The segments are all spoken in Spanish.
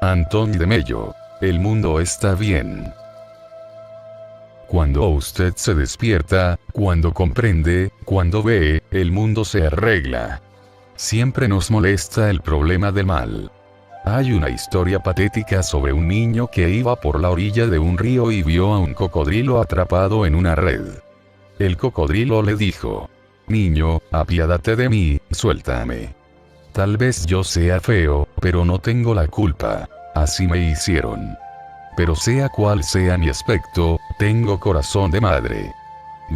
Antón de Mello. El mundo está bien. Cuando usted se despierta, cuando comprende, cuando ve, el mundo se arregla. Siempre nos molesta el problema del mal. Hay una historia patética sobre un niño que iba por la orilla de un río y vio a un cocodrilo atrapado en una red. El cocodrilo le dijo: «Niño, apiádate de mí, suéltame. Tal vez yo sea feo, pero no tengo la culpa. Así me hicieron. Pero sea cual sea mi aspecto, tengo corazón de madre.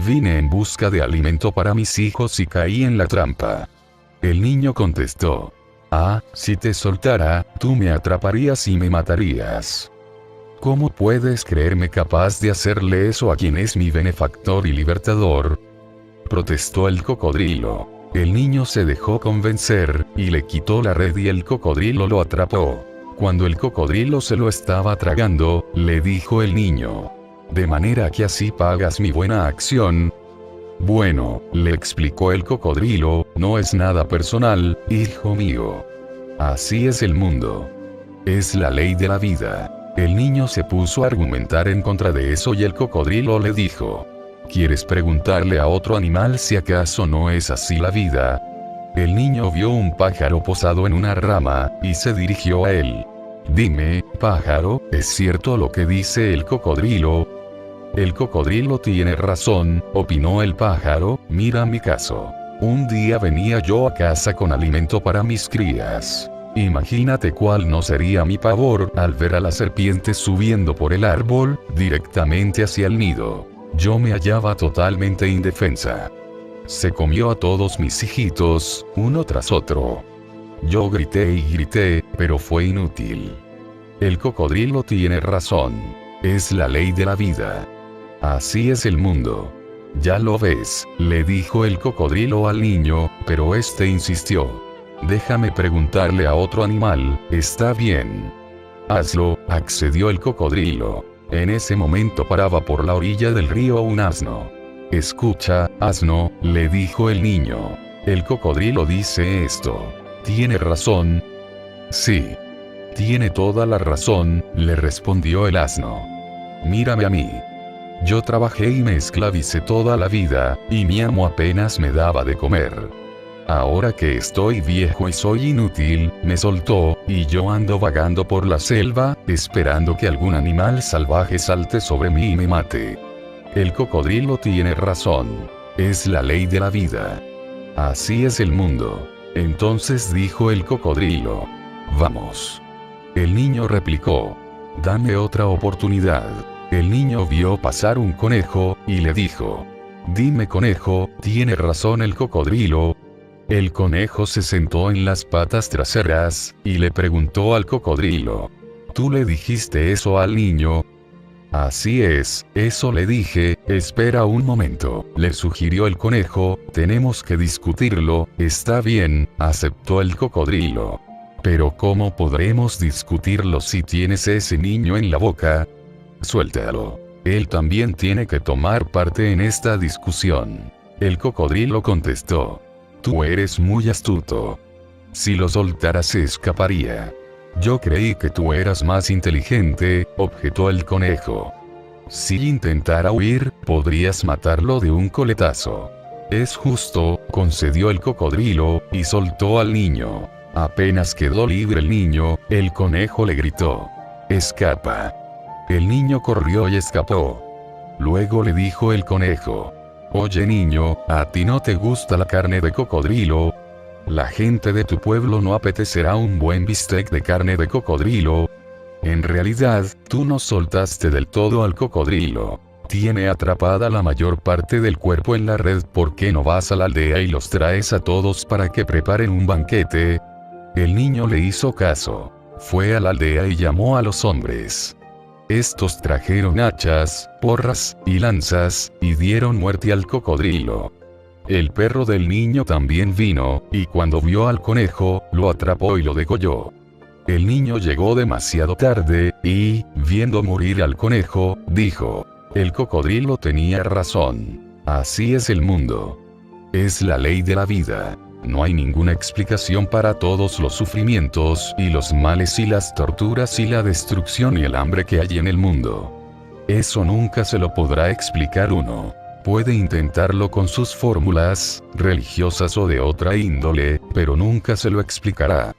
Vine en busca de alimento para mis hijos y caí en la trampa». El niño contestó: «Ah, si te soltara, tú me atraparías y me matarías. ¿Cómo puedes creerme capaz de hacerle eso a quien es mi benefactor y libertador?», protestó el cocodrilo. El niño se dejó convencer, y le quitó la red y el cocodrilo lo atrapó. Cuando el cocodrilo se lo estaba tragando, le dijo el niño: «¿De manera que así pagas mi buena acción?». «Bueno», le explicó el cocodrilo, «no es nada personal, hijo mío. Así es el mundo. Es la ley de la vida». El niño se puso a argumentar en contra de eso y el cocodrilo le dijo: «¿Quieres preguntarle a otro animal si acaso no es así la vida?». El niño vio un pájaro posado en una rama, y se dirigió a él. «Dime, pájaro, ¿es cierto lo que dice el cocodrilo?». «El cocodrilo tiene razón», opinó el pájaro, «mira mi caso. Un día venía yo a casa con alimento para mis crías. Imagínate cuál no sería mi pavor al ver a la serpiente subiendo por el árbol, directamente hacia el nido. Yo me hallaba totalmente indefensa. Se comió a todos mis hijitos, uno tras otro. Yo grité y grité, pero fue inútil. El cocodrilo tiene razón. Es la ley de la vida. Así es el mundo. Ya lo ves», le dijo el cocodrilo al niño, pero este insistió. «Déjame preguntarle a otro animal». «Está bien». «Hazlo», accedió el cocodrilo. En ese momento paraba por la orilla del río un asno. «Escucha, asno», le dijo el niño. «El cocodrilo dice esto. ¿Tiene razón?». «Sí. Tiene toda la razón», le respondió el asno. «Mírame a mí. Yo trabajé y me esclavicé toda la vida, y mi amo apenas me daba de comer. Ahora que estoy viejo y soy inútil, me soltó, y yo ando vagando por la selva, esperando que algún animal salvaje salte sobre mí y me mate. El cocodrilo tiene razón. Es la ley de la vida. Así es el mundo». Entonces dijo el cocodrilo: «Vamos». El niño replicó: «Dame otra oportunidad». El niño vio pasar un conejo, y le dijo: «Dime, conejo, ¿tiene razón el cocodrilo?». El conejo se sentó en las patas traseras, y le preguntó al cocodrilo: «¿Tú le dijiste eso al niño?». «Así es, eso le dije». «Espera un momento», le sugirió el conejo, «tenemos que discutirlo». «Está bien», aceptó el cocodrilo. «Pero ¿cómo podremos discutirlo si tienes ese niño en la boca?». «Suéltalo. Él también tiene que tomar parte en esta discusión». El cocodrilo contestó: «Tú eres muy astuto. Si lo soltara se escaparía». «Yo creí que tú eras más inteligente», objetó el conejo. «Si intentara huir, podrías matarlo de un coletazo». «Es justo», concedió el cocodrilo, y soltó al niño. Apenas quedó libre el niño, el conejo le gritó: «Escapa». El niño corrió y escapó. Luego le dijo el conejo: «Oye, niño, ¿a ti no te gusta la carne de cocodrilo? La gente de tu pueblo no apetecerá un buen bistec de carne de cocodrilo. En realidad, tú no soltaste del todo al cocodrilo. Tiene atrapada la mayor parte del cuerpo en la red. ¿Por qué no vas a la aldea y los traes a todos para que preparen un banquete?». El niño le hizo caso. Fue a la aldea y llamó a los hombres. Estos trajeron hachas, porras, y lanzas, y dieron muerte al cocodrilo. El perro del niño también vino, y cuando vio al conejo, lo atrapó y lo degolló. El niño llegó demasiado tarde, y, viendo morir al conejo, dijo: «El cocodrilo tenía razón. Así es el mundo. Es la ley de la vida». No hay ninguna explicación para todos los sufrimientos y los males y las torturas y la destrucción y el hambre que hay en el mundo. Eso nunca se lo podrá explicar uno. Puede intentarlo con sus fórmulas, religiosas o de otra índole, pero nunca se lo explicará.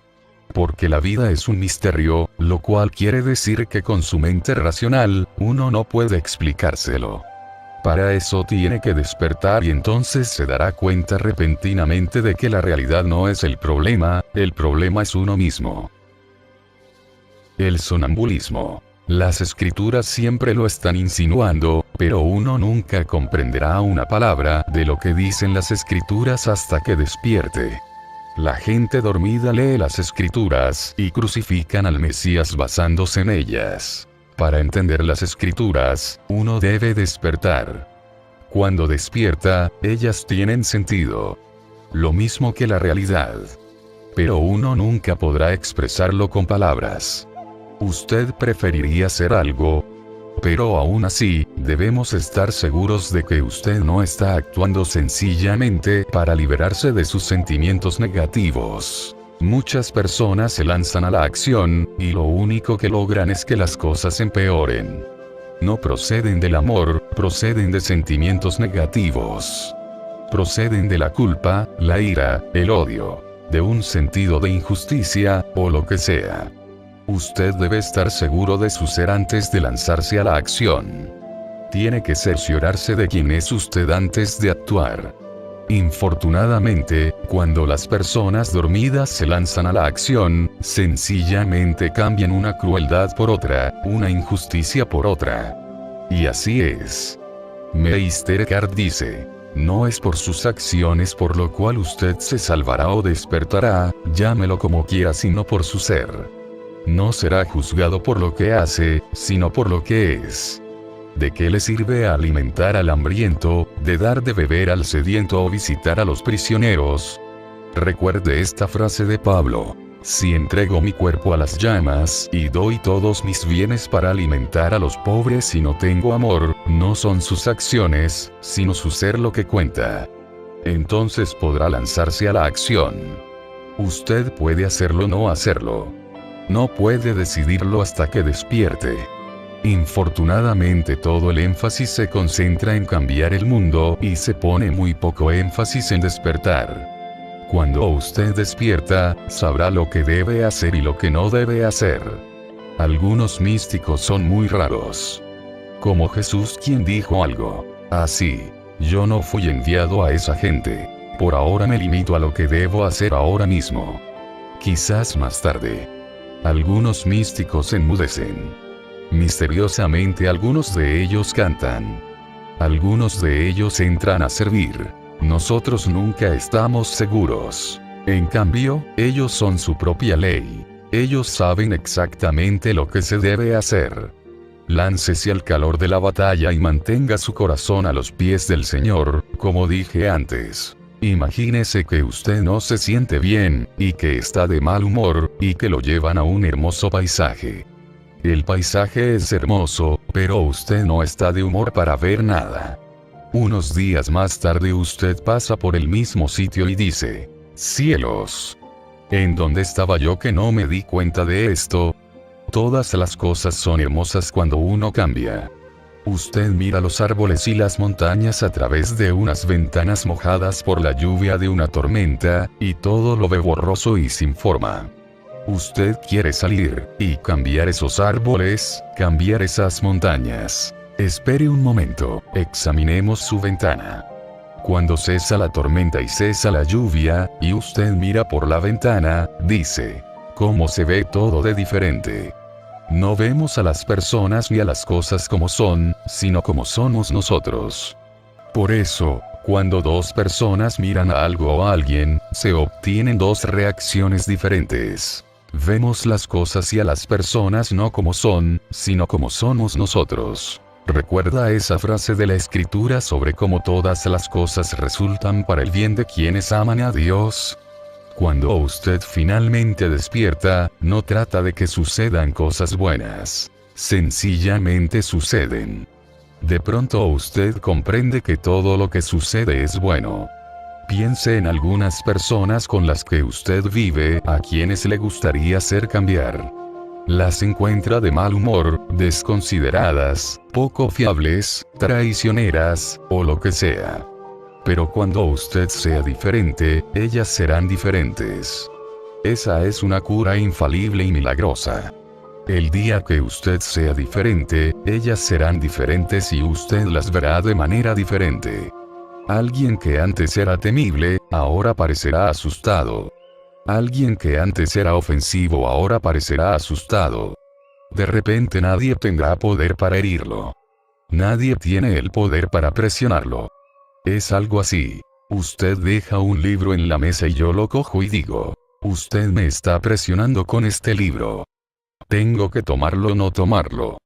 Porque la vida es un misterio, lo cual quiere decir que con su mente racional, uno no puede explicárselo. Para eso tiene que despertar y entonces se dará cuenta repentinamente de que la realidad no es el problema es uno mismo. El sonambulismo. Las escrituras siempre lo están insinuando, pero uno nunca comprenderá una palabra de lo que dicen las escrituras hasta que despierte. La gente dormida lee las escrituras y crucifican al Mesías basándose en ellas. Para entender las escrituras, uno debe despertar. Cuando despierta, ellas tienen sentido. Lo mismo que la realidad. Pero uno nunca podrá expresarlo con palabras. Usted preferiría hacer algo, pero aún así, debemos estar seguros de que usted no está actuando sencillamente para liberarse de sus sentimientos negativos. Muchas personas se lanzan a la acción, y lo único que logran es que las cosas empeoren. No proceden del amor, proceden de sentimientos negativos. Proceden de la culpa, la ira, el odio, de un sentido de injusticia, o lo que sea. Usted debe estar seguro de su ser antes de lanzarse a la acción. Tiene que cerciorarse de quién es usted antes de actuar. Infortunadamente, cuando las personas dormidas se lanzan a la acción, sencillamente cambian una crueldad por otra, una injusticia por otra. Y así es. Meister Eckhart dice: no es por sus acciones por lo cual usted se salvará o despertará, llámelo como quiera, sino por su ser. No será juzgado por lo que hace, sino por lo que es. ¿De qué le sirve alimentar al hambriento, de dar de beber al sediento o visitar a los prisioneros? Recuerde esta frase de Pablo: si entrego mi cuerpo a las llamas y doy todos mis bienes para alimentar a los pobres y no tengo amor, no son sus acciones, sino su ser lo que cuenta. Entonces podrá lanzarse a la acción. Usted puede hacerlo o no hacerlo. No puede decidirlo hasta que despierte. Infortunadamente todo el énfasis se concentra en cambiar el mundo y se pone muy poco énfasis en despertar. Cuando usted despierta, sabrá lo que debe hacer y lo que no debe hacer. Algunos místicos son muy raros. Como Jesús, quien dijo algo así: yo no fui enviado a esa gente. Por ahora me limito a lo que debo hacer ahora mismo. Quizás más tarde. Algunos místicos enmudecen. Misteriosamente algunos de ellos cantan. Algunos de ellos entran a servir. Nosotros nunca estamos seguros. En cambio, ellos son su propia ley. Ellos saben exactamente lo que se debe hacer. Láncese al calor de la batalla y mantenga su corazón a los pies del Señor, como dije antes. Imagínese que usted no se siente bien, y que está de mal humor, y que lo llevan a un hermoso paisaje. El paisaje es hermoso, pero usted no está de humor para ver nada. Unos días más tarde usted pasa por el mismo sitio y dice: cielos, ¿en dónde estaba yo que no me di cuenta de esto? Todas las cosas son hermosas cuando uno cambia. Usted mira los árboles y las montañas a través de unas ventanas mojadas por la lluvia de una tormenta, y todo lo ve borroso y sin forma. Usted quiere salir, y cambiar esos árboles, cambiar esas montañas. Espere un momento, examinemos su ventana. Cuando cesa la tormenta y cesa la lluvia, y usted mira por la ventana, dice: ¿cómo se ve todo de diferente? No vemos a las personas ni a las cosas como son, sino como somos nosotros. Por eso, cuando dos personas miran a algo o a alguien, se obtienen dos reacciones diferentes. Vemos las cosas y a las personas no como son, sino como somos nosotros. ¿Recuerda esa frase de la Escritura sobre cómo todas las cosas resultan para el bien de quienes aman a Dios? Cuando usted finalmente despierta, no trata de que sucedan cosas buenas. Sencillamente suceden. De pronto usted comprende que todo lo que sucede es bueno. Piense en algunas personas con las que usted vive, a quienes le gustaría hacer cambiar. Las encuentra de mal humor, desconsideradas, poco fiables, traicioneras, o lo que sea. Pero cuando usted sea diferente, ellas serán diferentes. Esa es una cura infalible y milagrosa. El día que usted sea diferente, ellas serán diferentes y usted las verá de manera diferente. Alguien que antes era temible, ahora parecerá asustado. Alguien que antes era ofensivo ahora parecerá asustado. De repente nadie tendrá poder para herirlo. Nadie tiene el poder para presionarlo. Es algo así. Usted deja un libro en la mesa y yo lo cojo y digo, usted me está presionando con este libro. Tengo que tomarlo o no tomarlo.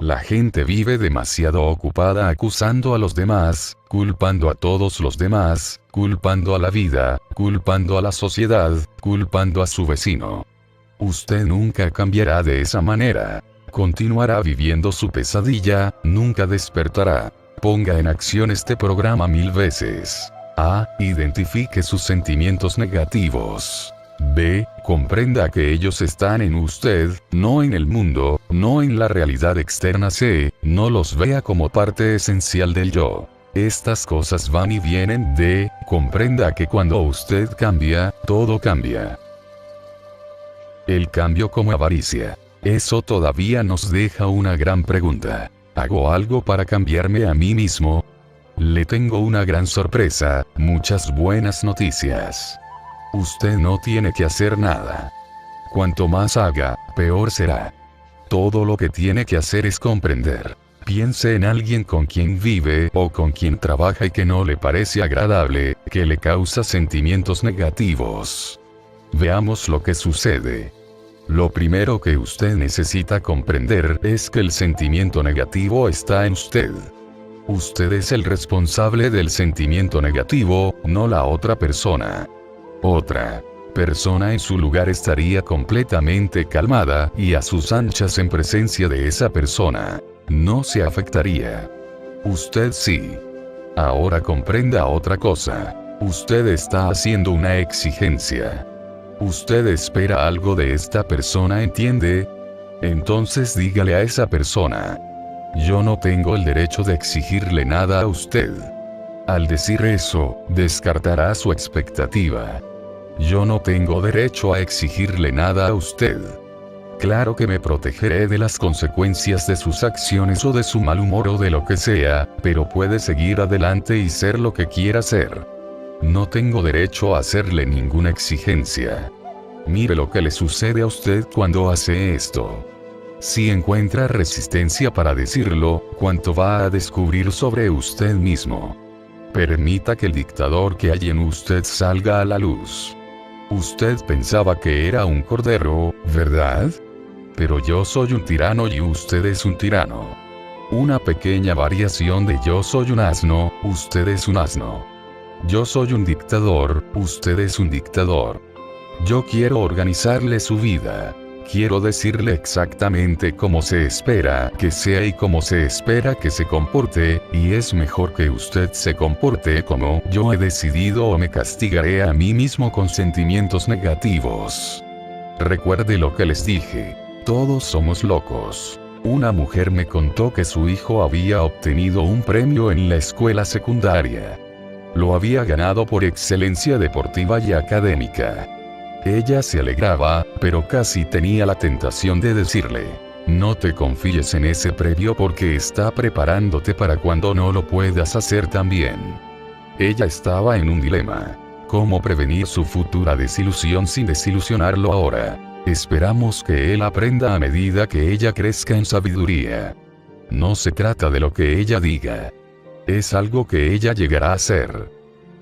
La gente vive demasiado ocupada acusando a los demás, culpando a todos los demás, culpando a la vida, culpando a la sociedad, culpando a su vecino. Usted nunca cambiará de esa manera. Continuará viviendo su pesadilla, nunca despertará. Ponga en acción este programa 1000 veces. A. Identifique sus sentimientos negativos. B. Comprenda que ellos están en usted, no en el mundo, no en la realidad externa. C. No los vea como parte esencial del yo. Estas cosas van y vienen. D. Comprenda que cuando usted cambia, todo cambia. El cambio como avaricia. Eso todavía nos deja una gran pregunta. ¿Hago algo para cambiarme a mí mismo? Le tengo una gran sorpresa, muchas buenas noticias. Usted no tiene que hacer nada. Cuanto más haga, peor será. Todo lo que tiene que hacer es comprender. Piense en alguien con quien vive o con quien trabaja y que no le parece agradable, que le causa sentimientos negativos. Veamos lo que sucede. Lo primero que usted necesita comprender es que el sentimiento negativo está en usted. Usted es el responsable del sentimiento negativo, no la otra persona. Otra persona en su lugar estaría completamente calmada y a sus anchas en presencia de esa persona. No se afectaría. Usted sí. Ahora comprenda otra cosa. Usted está haciendo una exigencia. Usted espera algo de esta persona, ¿entiende? Entonces dígale a esa persona: yo no tengo el derecho de exigirle nada a usted. Al decir eso, descartará su expectativa. Yo no tengo derecho a exigirle nada a usted. Claro que me protegeré de las consecuencias de sus acciones o de su mal humor o de lo que sea, pero puede seguir adelante y ser lo que quiera ser. No tengo derecho a hacerle ninguna exigencia. Mire lo que le sucede a usted cuando hace esto. Si encuentra resistencia para decirlo, ¿cuánto va a descubrir sobre usted mismo? Permita que el dictador que hay en usted salga a la luz. Usted pensaba que era un cordero, ¿verdad? Pero yo soy un tirano y usted es un tirano. Una pequeña variación de yo soy un asno, usted es un asno. Yo soy un dictador, usted es un dictador. Yo quiero organizarle su vida. Quiero decirle exactamente cómo se espera que sea y cómo se espera que se comporte, y es mejor que usted se comporte como yo he decidido o me castigaré a mí mismo con sentimientos negativos. Recuerde lo que les dije. Todos somos locos. Una mujer me contó que su hijo había obtenido un premio en la escuela secundaria. Lo había ganado por excelencia deportiva y académica. Ella se alegraba, pero casi tenía la tentación de decirle: no te confíes en ese premio porque está preparándote para cuando no lo puedas hacer tan bien. Ella estaba en un dilema. ¿Cómo prevenir su futura desilusión sin desilusionarlo ahora? Esperamos que él aprenda a medida que ella crezca en sabiduría. No se trata de lo que ella diga. Es algo que ella llegará a hacer.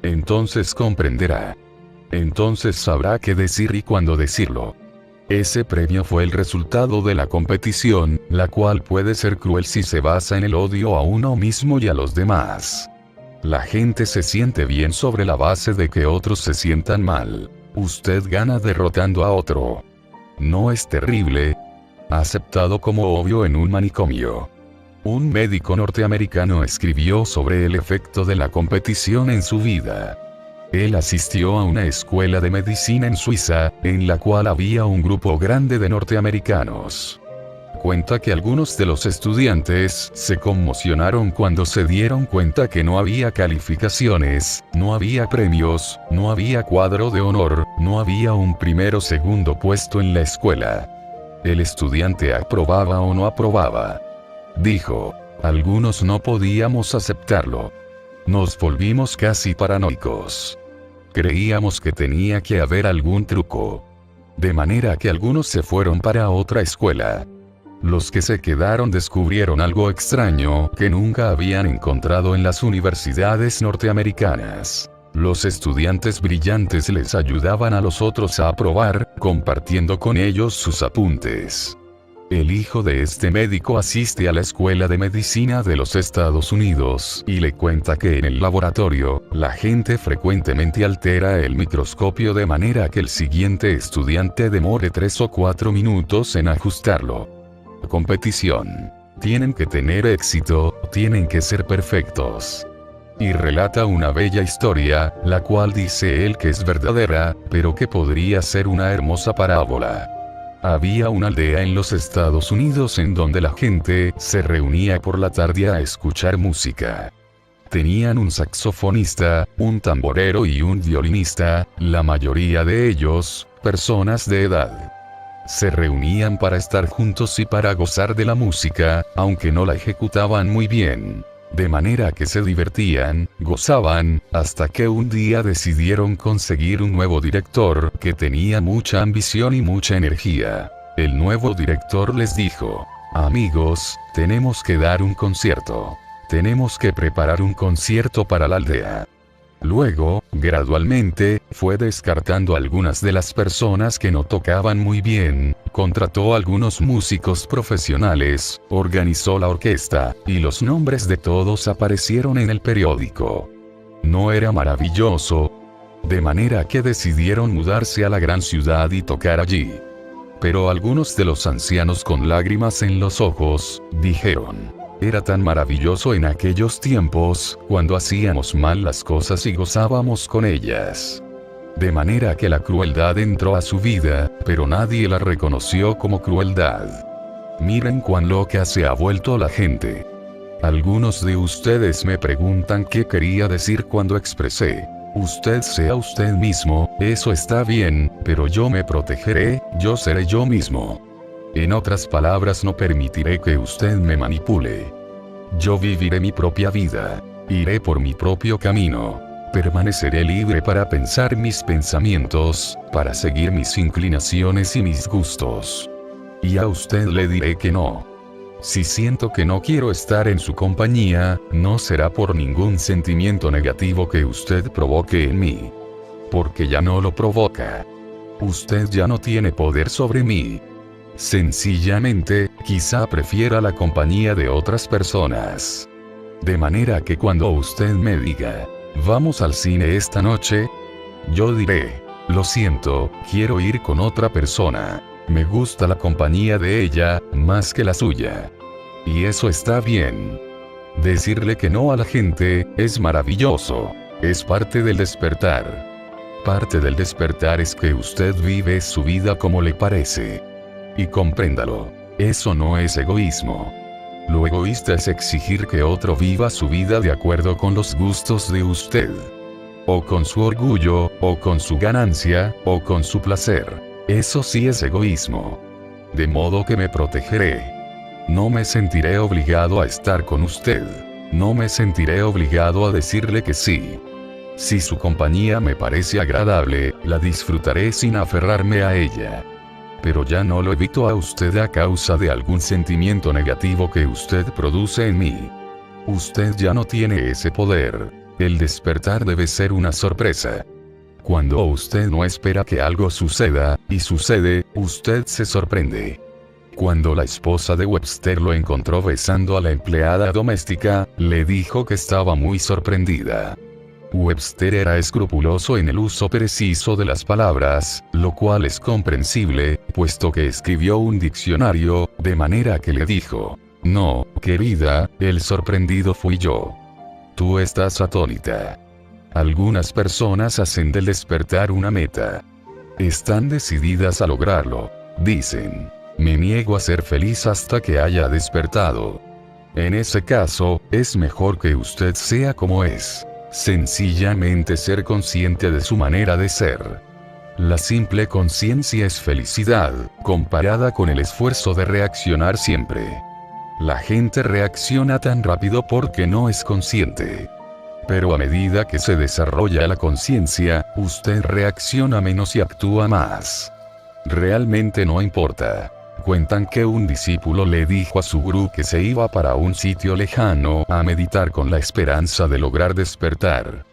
Entonces comprenderá. Entonces sabrá qué decir y cuándo decirlo. Ese premio fue el resultado de la competición, la cual puede ser cruel si se basa en el odio a uno mismo y a los demás. La gente se siente bien sobre la base de que otros se sientan mal. Usted gana derrotando a otro. ¿No es terrible? Aceptado como obvio en un manicomio. Un médico norteamericano escribió sobre el efecto de la competición en su vida. Él asistió a una escuela de medicina en Suiza, en la cual había un grupo grande de norteamericanos. Cuenta que algunos de los estudiantes se conmocionaron cuando se dieron cuenta que no había calificaciones, no había premios, no había cuadro de honor, no había un primero o segundo puesto en la escuela. El estudiante aprobaba o no aprobaba. Dijo, algunos no podíamos aceptarlo. Nos volvimos casi paranoicos. Creíamos que tenía que haber algún truco. De manera que algunos se fueron para otra escuela. Los que se quedaron descubrieron algo extraño que nunca habían encontrado en las universidades norteamericanas. Los estudiantes brillantes les ayudaban a los otros a aprobar, compartiendo con ellos sus apuntes. El hijo de este médico asiste a la escuela de medicina de los Estados Unidos y le cuenta que en el laboratorio, la gente frecuentemente altera el microscopio de manera que el siguiente estudiante demore 3 o 4 minutos en ajustarlo. Competición. Tienen que tener éxito, tienen que ser perfectos. Y relata una bella historia, la cual dice él que es verdadera, pero que podría ser una hermosa parábola. Había una aldea en los Estados Unidos en donde la gente se reunía por la tarde a escuchar música. Tenían un saxofonista, un tamborero y un violinista, la mayoría de ellos, personas de edad. Se reunían para estar juntos y para gozar de la música, aunque no la ejecutaban muy bien. De manera que se divertían, gozaban, hasta que un día decidieron conseguir un nuevo director, que tenía mucha ambición y mucha energía. El nuevo director les dijo, amigos, tenemos que dar un concierto. Tenemos que preparar un concierto para la aldea. Luego, gradualmente, fue descartando algunas de las personas que no tocaban muy bien, contrató a algunos músicos profesionales, organizó la orquesta, y los nombres de todos aparecieron en el periódico. ¿No era maravilloso? De manera que decidieron mudarse a la gran ciudad y tocar allí. Pero algunos de los ancianos con lágrimas en los ojos, dijeron, era tan maravilloso en aquellos tiempos, cuando hacíamos mal las cosas y gozábamos con ellas. De manera que la crueldad entró a su vida, pero nadie la reconoció como crueldad. Miren cuán loca se ha vuelto la gente. Algunos de ustedes me preguntan qué quería decir cuando expresé, usted sea usted mismo, eso está bien, pero yo me protegeré, yo seré yo mismo. En otras palabras, no permitiré que usted me manipule. Yo viviré mi propia vida. Iré por mi propio camino. Permaneceré libre para pensar mis pensamientos, para seguir mis inclinaciones y mis gustos. Y a usted le diré que no. Si siento que no quiero estar en su compañía, no será por ningún sentimiento negativo que usted provoque en mí. Porque ya no lo provoca. Usted ya no tiene poder sobre mí. Sencillamente, quizá prefiera la compañía de otras personas. De manera que cuando usted me diga, vamos al cine esta noche, yo diré, lo siento, quiero ir con otra persona. Me gusta la compañía de ella, más que la suya. Y eso está bien. Decirle que no a la gente, es maravilloso. Es parte del despertar. Parte del despertar es que usted vive su vida como le parece. Y compréndalo. Eso no es egoísmo. Lo egoísta es exigir que otro viva su vida de acuerdo con los gustos de usted. O con su orgullo, o con su ganancia, o con su placer. Eso sí es egoísmo. De modo que me protegeré. No me sentiré obligado a estar con usted. No me sentiré obligado a decirle que sí. Si su compañía me parece agradable, la disfrutaré sin aferrarme a ella. Pero ya no lo evito a usted a causa de algún sentimiento negativo que usted produce en mí. Usted ya no tiene ese poder. El despertar debe ser una sorpresa. Cuando usted no espera que algo suceda, y sucede, usted se sorprende. Cuando la esposa de Webster lo encontró besando a la empleada doméstica, le dijo que estaba muy sorprendida. Webster era escrupuloso en el uso preciso de las palabras, lo cual es comprensible, puesto que escribió un diccionario, de manera que le dijo, no, querida, el sorprendido fui yo. Tú estás atónita. Algunas personas hacen del despertar una meta. Están decididas a lograrlo. Dicen, me niego a ser feliz hasta que haya despertado. En ese caso, es mejor que usted sea como es. Sencillamente ser consciente de su manera de ser. La simple conciencia es felicidad, comparada con el esfuerzo de reaccionar siempre. La gente reacciona tan rápido porque no es consciente. Pero a medida que se desarrolla la conciencia, usted reacciona menos y actúa más. Realmente no importa. Cuentan que un discípulo le dijo a su gurú que se iba para un sitio lejano a meditar con la esperanza de lograr despertar.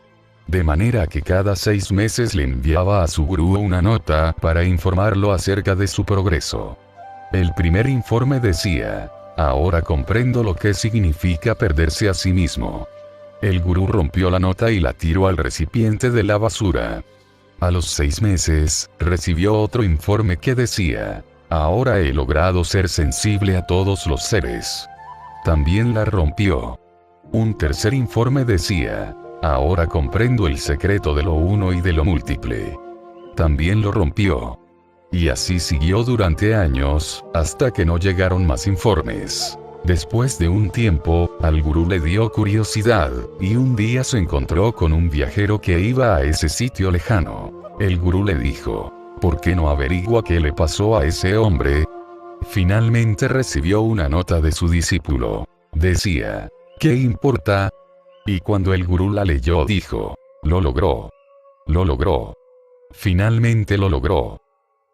De manera que cada 6 meses le enviaba a su gurú una nota para informarlo acerca de su progreso. El primer informe decía, ahora comprendo lo que significa perderse a sí mismo. El gurú rompió la nota y la tiró al recipiente de la basura. A los 6 meses, recibió otro informe que decía, ahora he logrado ser sensible a todos los seres. También la rompió. Un tercer informe decía, ahora comprendo el secreto de lo uno y de lo múltiple. También lo rompió. Y así siguió durante años, hasta que no llegaron más informes. Después de un tiempo, al gurú le dio curiosidad, y un día se encontró con un viajero que iba a ese sitio lejano. El gurú le dijo, ¿por qué no averigua qué le pasó a ese hombre? Finalmente recibió una nota de su discípulo. Decía, ¿qué importa? Y cuando el gurú la leyó dijo, lo logró. Lo logró. Finalmente lo logró.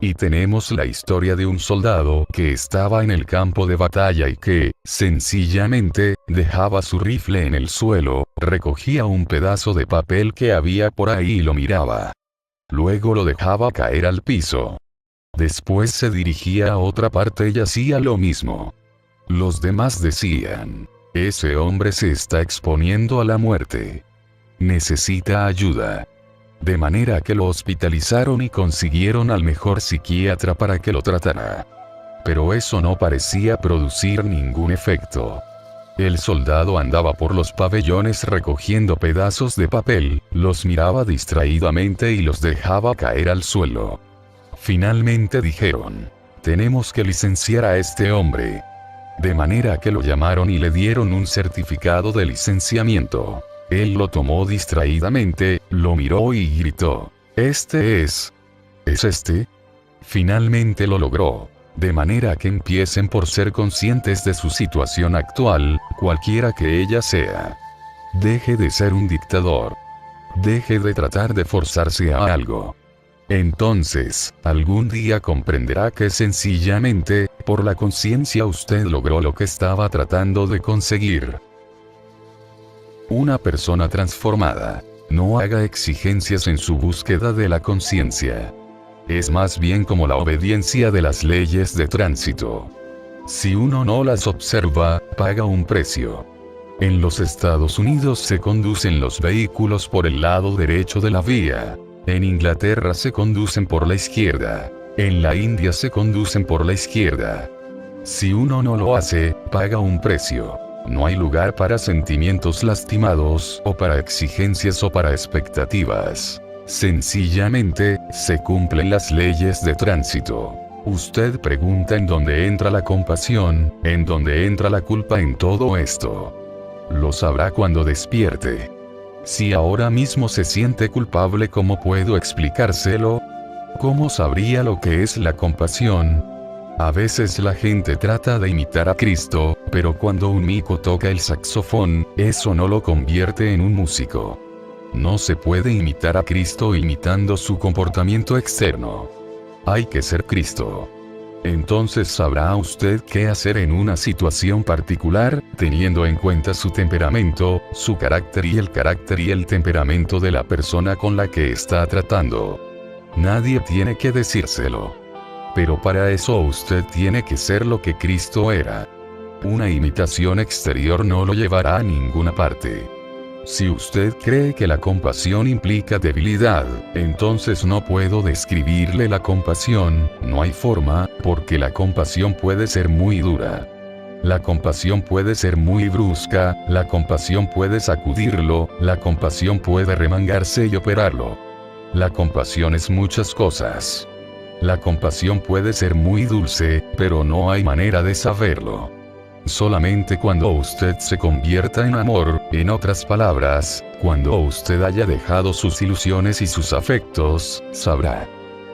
Y tenemos la historia de un soldado que estaba en el campo de batalla y que, sencillamente, dejaba su rifle en el suelo, recogía un pedazo de papel que había por ahí y lo miraba. Luego lo dejaba caer al piso. Después se dirigía a otra parte y hacía lo mismo. Los demás decían, ese hombre se está exponiendo a la muerte. Necesita ayuda. De manera que lo hospitalizaron y consiguieron al mejor psiquiatra para que lo tratara. Pero eso no parecía producir ningún efecto. El soldado andaba por los pabellones recogiendo pedazos de papel, los miraba distraídamente y los dejaba caer al suelo. Finalmente dijeron, tenemos que licenciar a este hombre. De manera que lo llamaron y le dieron un certificado de licenciamiento. Él lo tomó distraídamente, lo miró y gritó, ¿este es? ¿Es este? Finalmente lo logró. De manera que empiecen por ser conscientes de su situación actual, cualquiera que ella sea. Deje de ser un dictador. Deje de tratar de forzarse a algo. Entonces, algún día comprenderá que sencillamente, por la conciencia usted logró lo que estaba tratando de conseguir. Una persona transformada no haga exigencias en su búsqueda de la conciencia. Es más bien como la obediencia de las leyes de tránsito. Si uno no las observa, paga un precio. En los Estados Unidos se conducen los vehículos por el lado derecho de la vía. En Inglaterra se conducen por la izquierda. En la India se conducen por la izquierda. Si uno no lo hace, paga un precio. No hay lugar para sentimientos lastimados, o para exigencias o para expectativas. Sencillamente, se cumplen las leyes de tránsito. Usted pregunta en dónde entra la compasión, en dónde entra la culpa en todo esto. Lo sabrá cuando despierte. Si ahora mismo se siente culpable, ¿cómo puedo explicárselo? ¿Cómo sabría lo que es la compasión? A veces la gente trata de imitar a Cristo, pero cuando un mico toca el saxofón, eso no lo convierte en un músico. No se puede imitar a Cristo imitando su comportamiento externo. Hay que ser Cristo. Entonces sabrá usted qué hacer en una situación particular, teniendo en cuenta su temperamento, su carácter y el temperamento de la persona con la que está tratando. Nadie tiene que decírselo. Pero para eso usted tiene que ser lo que Cristo era. Una imitación exterior no lo llevará a ninguna parte. Si usted cree que la compasión implica debilidad, entonces no puedo describirle la compasión, no hay forma, porque la compasión puede ser muy dura. La compasión puede ser muy brusca, la compasión puede sacudirlo, la compasión puede remangarse y operarlo. La compasión es muchas cosas. La compasión puede ser muy dulce, pero no hay manera de saberlo. Solamente cuando usted se convierta en amor, en otras palabras, cuando usted haya dejado sus ilusiones y sus afectos, sabrá.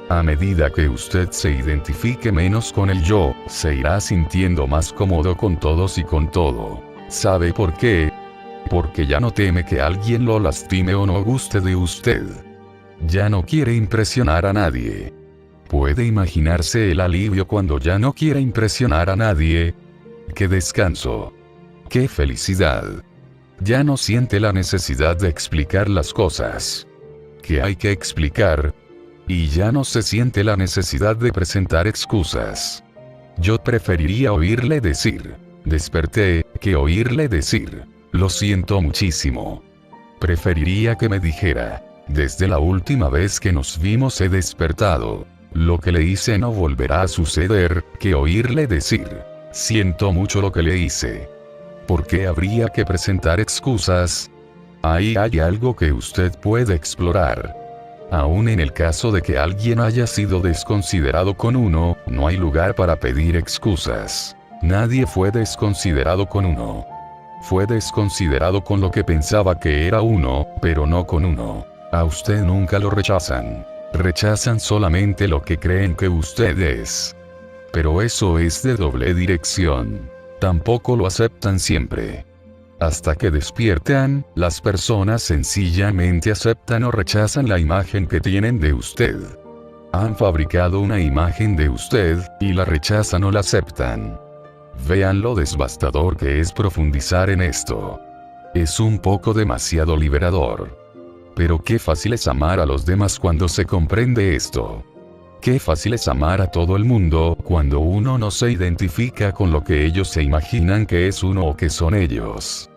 A medida que usted se identifique menos con el yo, se irá sintiendo más cómodo con todos y con todo. ¿Sabe por qué? Porque ya no teme que alguien lo lastime o no guste de usted. Ya no quiere impresionar a nadie. ¿Puede imaginarse el alivio cuando ya no quiere impresionar a nadie? ¡Qué descanso! ¡Qué felicidad! Ya no siente la necesidad de explicar las cosas que hay que explicar. Y ya no se siente la necesidad de presentar excusas. Yo preferiría oírle decir, desperté, que oírle decir, lo siento muchísimo. Preferiría que me dijera, desde la última vez que nos vimos he despertado. Lo que le hice no volverá a suceder, que oírle decir, siento mucho lo que le hice. ¿Por qué habría que presentar excusas? Ahí hay algo que usted puede explorar. Aún en el caso de que alguien haya sido desconsiderado con uno, no hay lugar para pedir excusas. Nadie fue desconsiderado con uno. Fue desconsiderado con lo que pensaba que era uno, pero no con uno. A usted nunca lo rechazan. Rechazan solamente lo que creen que usted es. Pero eso es de doble dirección. Tampoco lo aceptan siempre. Hasta que despiertan, las personas sencillamente aceptan o rechazan la imagen que tienen de usted. Han fabricado una imagen de usted, y la rechazan o la aceptan. Vean lo devastador que es profundizar en esto. Es un poco demasiado liberador. Pero qué fácil es amar a los demás cuando se comprende esto. Qué fácil es amar a todo el mundo cuando uno no se identifica con lo que ellos se imaginan que es uno o que son ellos.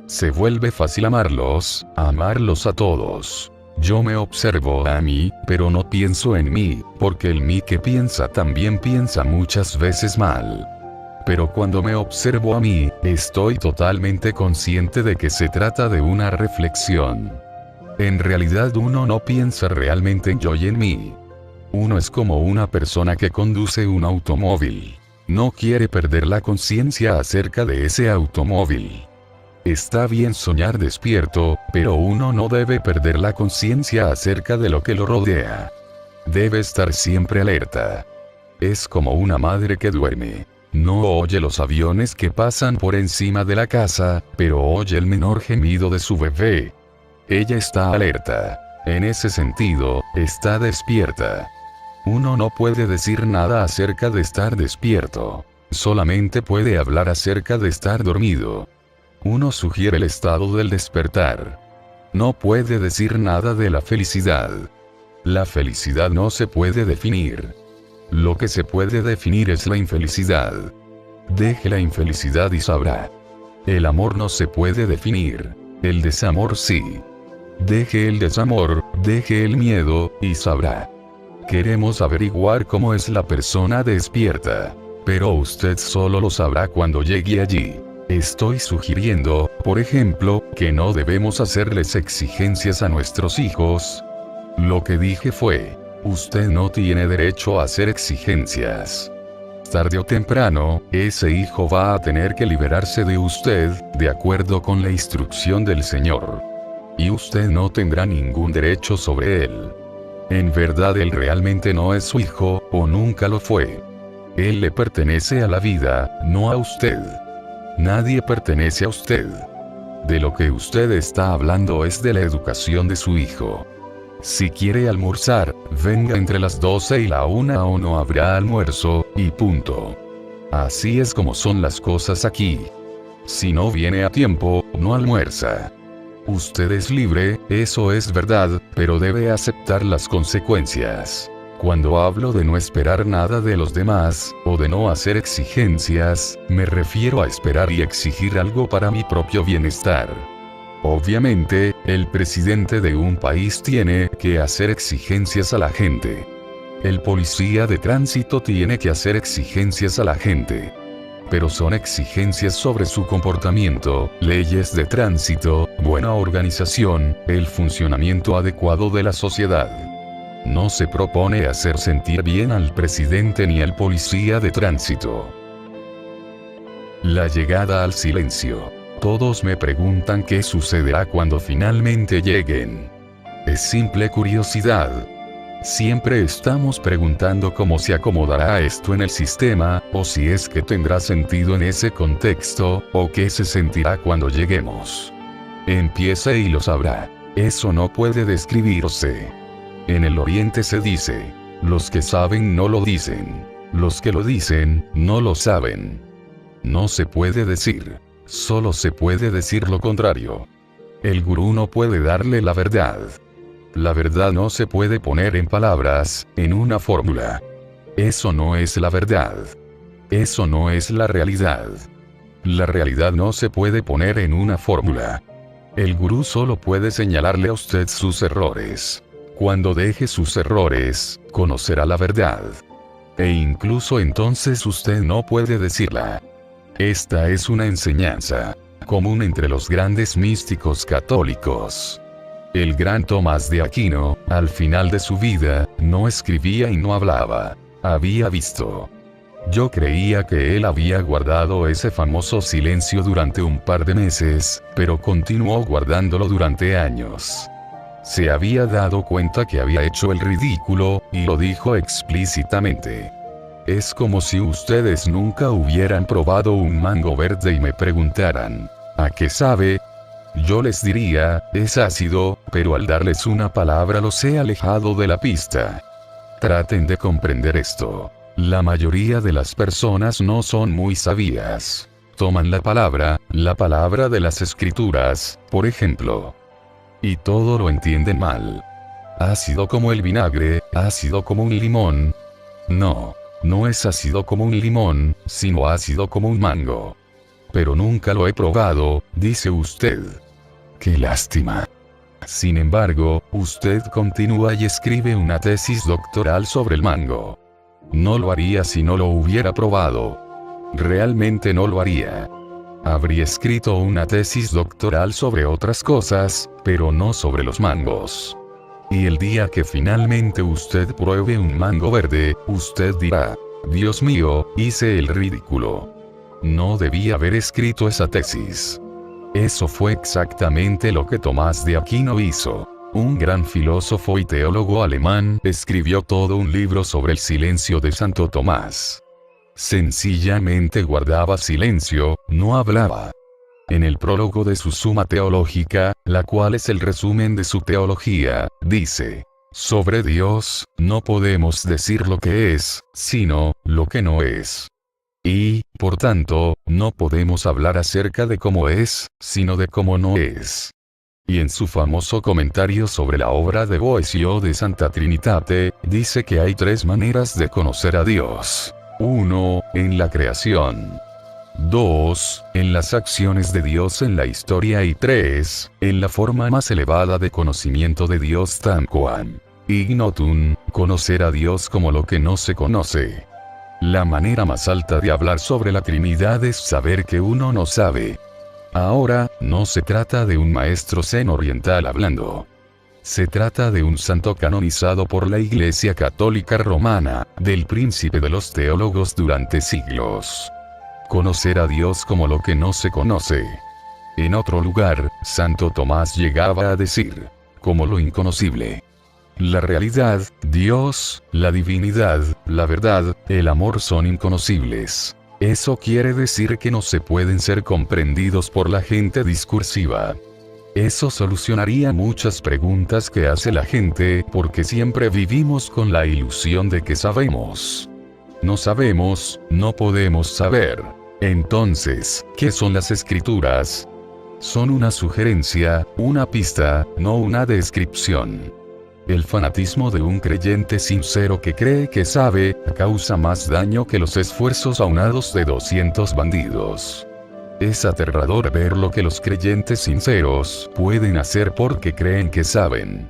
Se vuelve fácil amarlos a todos. Yo me observo a mí, pero no pienso en mí, porque el mí que piensa también piensa muchas veces mal. Pero cuando me observo a mí, estoy totalmente consciente de que se trata de una reflexión. En realidad uno no piensa realmente en yo y en mí. Uno es como una persona que conduce un automóvil. No quiere perder la conciencia acerca de ese automóvil. Está bien soñar despierto, pero uno no debe perder la conciencia acerca de lo que lo rodea. Debe estar siempre alerta. Es como una madre que duerme. No oye los aviones que pasan por encima de la casa, pero oye el menor gemido de su bebé. Ella está alerta. En ese sentido, está despierta. Uno no puede decir nada acerca de estar despierto. Solamente puede hablar acerca de estar dormido. Uno sugiere el estado del despertar. No puede decir nada de la felicidad. La felicidad no se puede definir. Lo que se puede definir es la infelicidad. Deje la infelicidad y sabrá. El amor no se puede definir. El desamor sí. Deje el desamor, deje el miedo, y sabrá. Queremos averiguar cómo es la persona despierta. Pero usted solo lo sabrá cuando llegue allí. Estoy sugiriendo, por ejemplo, que no debemos hacerles exigencias a nuestros hijos. Lo que dije fue, usted no tiene derecho a hacer exigencias. Tarde o temprano, ese hijo va a tener que liberarse de usted, de acuerdo con la instrucción del Señor. Y usted no tendrá ningún derecho sobre él. En verdad él realmente no es su hijo, o nunca lo fue. Él le pertenece a la vida, no a usted. Nadie pertenece a usted. De lo que usted está hablando es de la educación de su hijo. Si quiere almorzar, venga entre las 12 y la 1 o no habrá almuerzo, y punto. Así es como son las cosas aquí. Si no viene a tiempo, no almuerza. Usted es libre, eso es verdad, pero debe aceptar las consecuencias. Cuando hablo de no esperar nada de los demás, o de no hacer exigencias, me refiero a esperar y exigir algo para mi propio bienestar. Obviamente, el presidente de un país tiene que hacer exigencias a la gente. El policía de tránsito tiene que hacer exigencias a la gente. pero son exigencias sobre su comportamiento, leyes de tránsito, buena organización, el funcionamiento adecuado de la sociedad. No se propone hacer sentir bien al presidente ni al policía de tránsito. La llegada al silencio. Todos me preguntan qué sucederá cuando finalmente lleguen. Es simple curiosidad. Siempre estamos preguntando cómo se acomodará esto en el sistema, o si es que tendrá sentido en ese contexto, o qué se sentirá cuando lleguemos. Empiece y lo sabrá. Eso no puede describirse. En el Oriente se dice, los que saben no lo dicen, los que lo dicen, no lo saben. No se puede decir, solo se puede decir lo contrario. El gurú no puede darle la verdad. La verdad no se puede poner en palabras, en una fórmula. Eso no es la verdad. Eso no es la realidad. La realidad no se puede poner en una fórmula. El gurú solo puede señalarle a usted sus errores. Cuando deje sus errores, conocerá la verdad. E incluso entonces usted no puede decirla. Esta es una enseñanza común entre los grandes místicos católicos. El gran Tomás de Aquino, al final de su vida, no escribía y no hablaba. Había visto. Yo creía que él había guardado ese famoso silencio durante un par de meses, pero continuó guardándolo durante años. Se había dado cuenta que había hecho el ridículo, y lo dijo explícitamente. Es como si ustedes nunca hubieran probado un mango verde y me preguntaran, ¿a qué sabe? Yo les diría, es ácido, pero al darles una palabra los he alejado de la pista. Traten de comprender esto. La mayoría de las personas no son muy sabias. Toman la palabra de las escrituras, por ejemplo. Y todo lo entienden mal. Ácido como el vinagre, ácido como un limón. No, no es ácido como un limón, sino ácido como un mango. Pero nunca lo he probado, dice usted. ¡Qué lástima! Sin embargo, usted continúa y escribe una tesis doctoral sobre el mango. No lo haría si no lo hubiera probado. Realmente no lo haría. Habría escrito una tesis doctoral sobre otras cosas, pero no sobre los mangos. Y el día que finalmente usted pruebe un mango verde, usted dirá, Dios mío, hice el ridículo. No debía haber escrito esa tesis. Eso fue exactamente lo que Tomás de Aquino hizo. Un gran filósofo y teólogo alemán escribió todo un libro sobre el silencio de Santo Tomás. Sencillamente guardaba silencio, no hablaba. En el prólogo de su Suma Teológica, la cual es el resumen de su teología, dice, sobre Dios, no podemos decir lo que es, sino, lo que no es. Y, por tanto, no podemos hablar acerca de cómo es, sino de cómo no es. Y en su famoso comentario sobre la obra de Boecio de Santa Trinitate, dice que hay 3 maneras de conocer a Dios. 1. En la creación. 2. En las acciones de Dios en la historia y 3. En la forma más elevada de conocimiento de Dios tamquam ignotum, conocer a Dios como lo que no se conoce. La manera más alta de hablar sobre la Trinidad es saber que uno no sabe. Ahora, no se trata de un maestro zen oriental hablando. Se trata de un santo canonizado por la Iglesia Católica Romana, del príncipe de los teólogos durante siglos. Conocer a Dios como lo que no se conoce. En otro lugar, Santo Tomás llegaba a decir, como lo inconocible. La realidad, Dios, la divinidad, la verdad, el amor son inconocibles. Eso quiere decir que no se pueden ser comprendidos por la gente discursiva. Eso solucionaría muchas preguntas que hace la gente, porque siempre vivimos con la ilusión de que sabemos. No sabemos, no podemos saber. Entonces, ¿qué son las escrituras? Son una sugerencia, una pista, no una descripción. El fanatismo de un creyente sincero que cree que sabe, causa más daño que los esfuerzos aunados de 200 bandidos. Es aterrador ver lo que los creyentes sinceros pueden hacer porque creen que saben.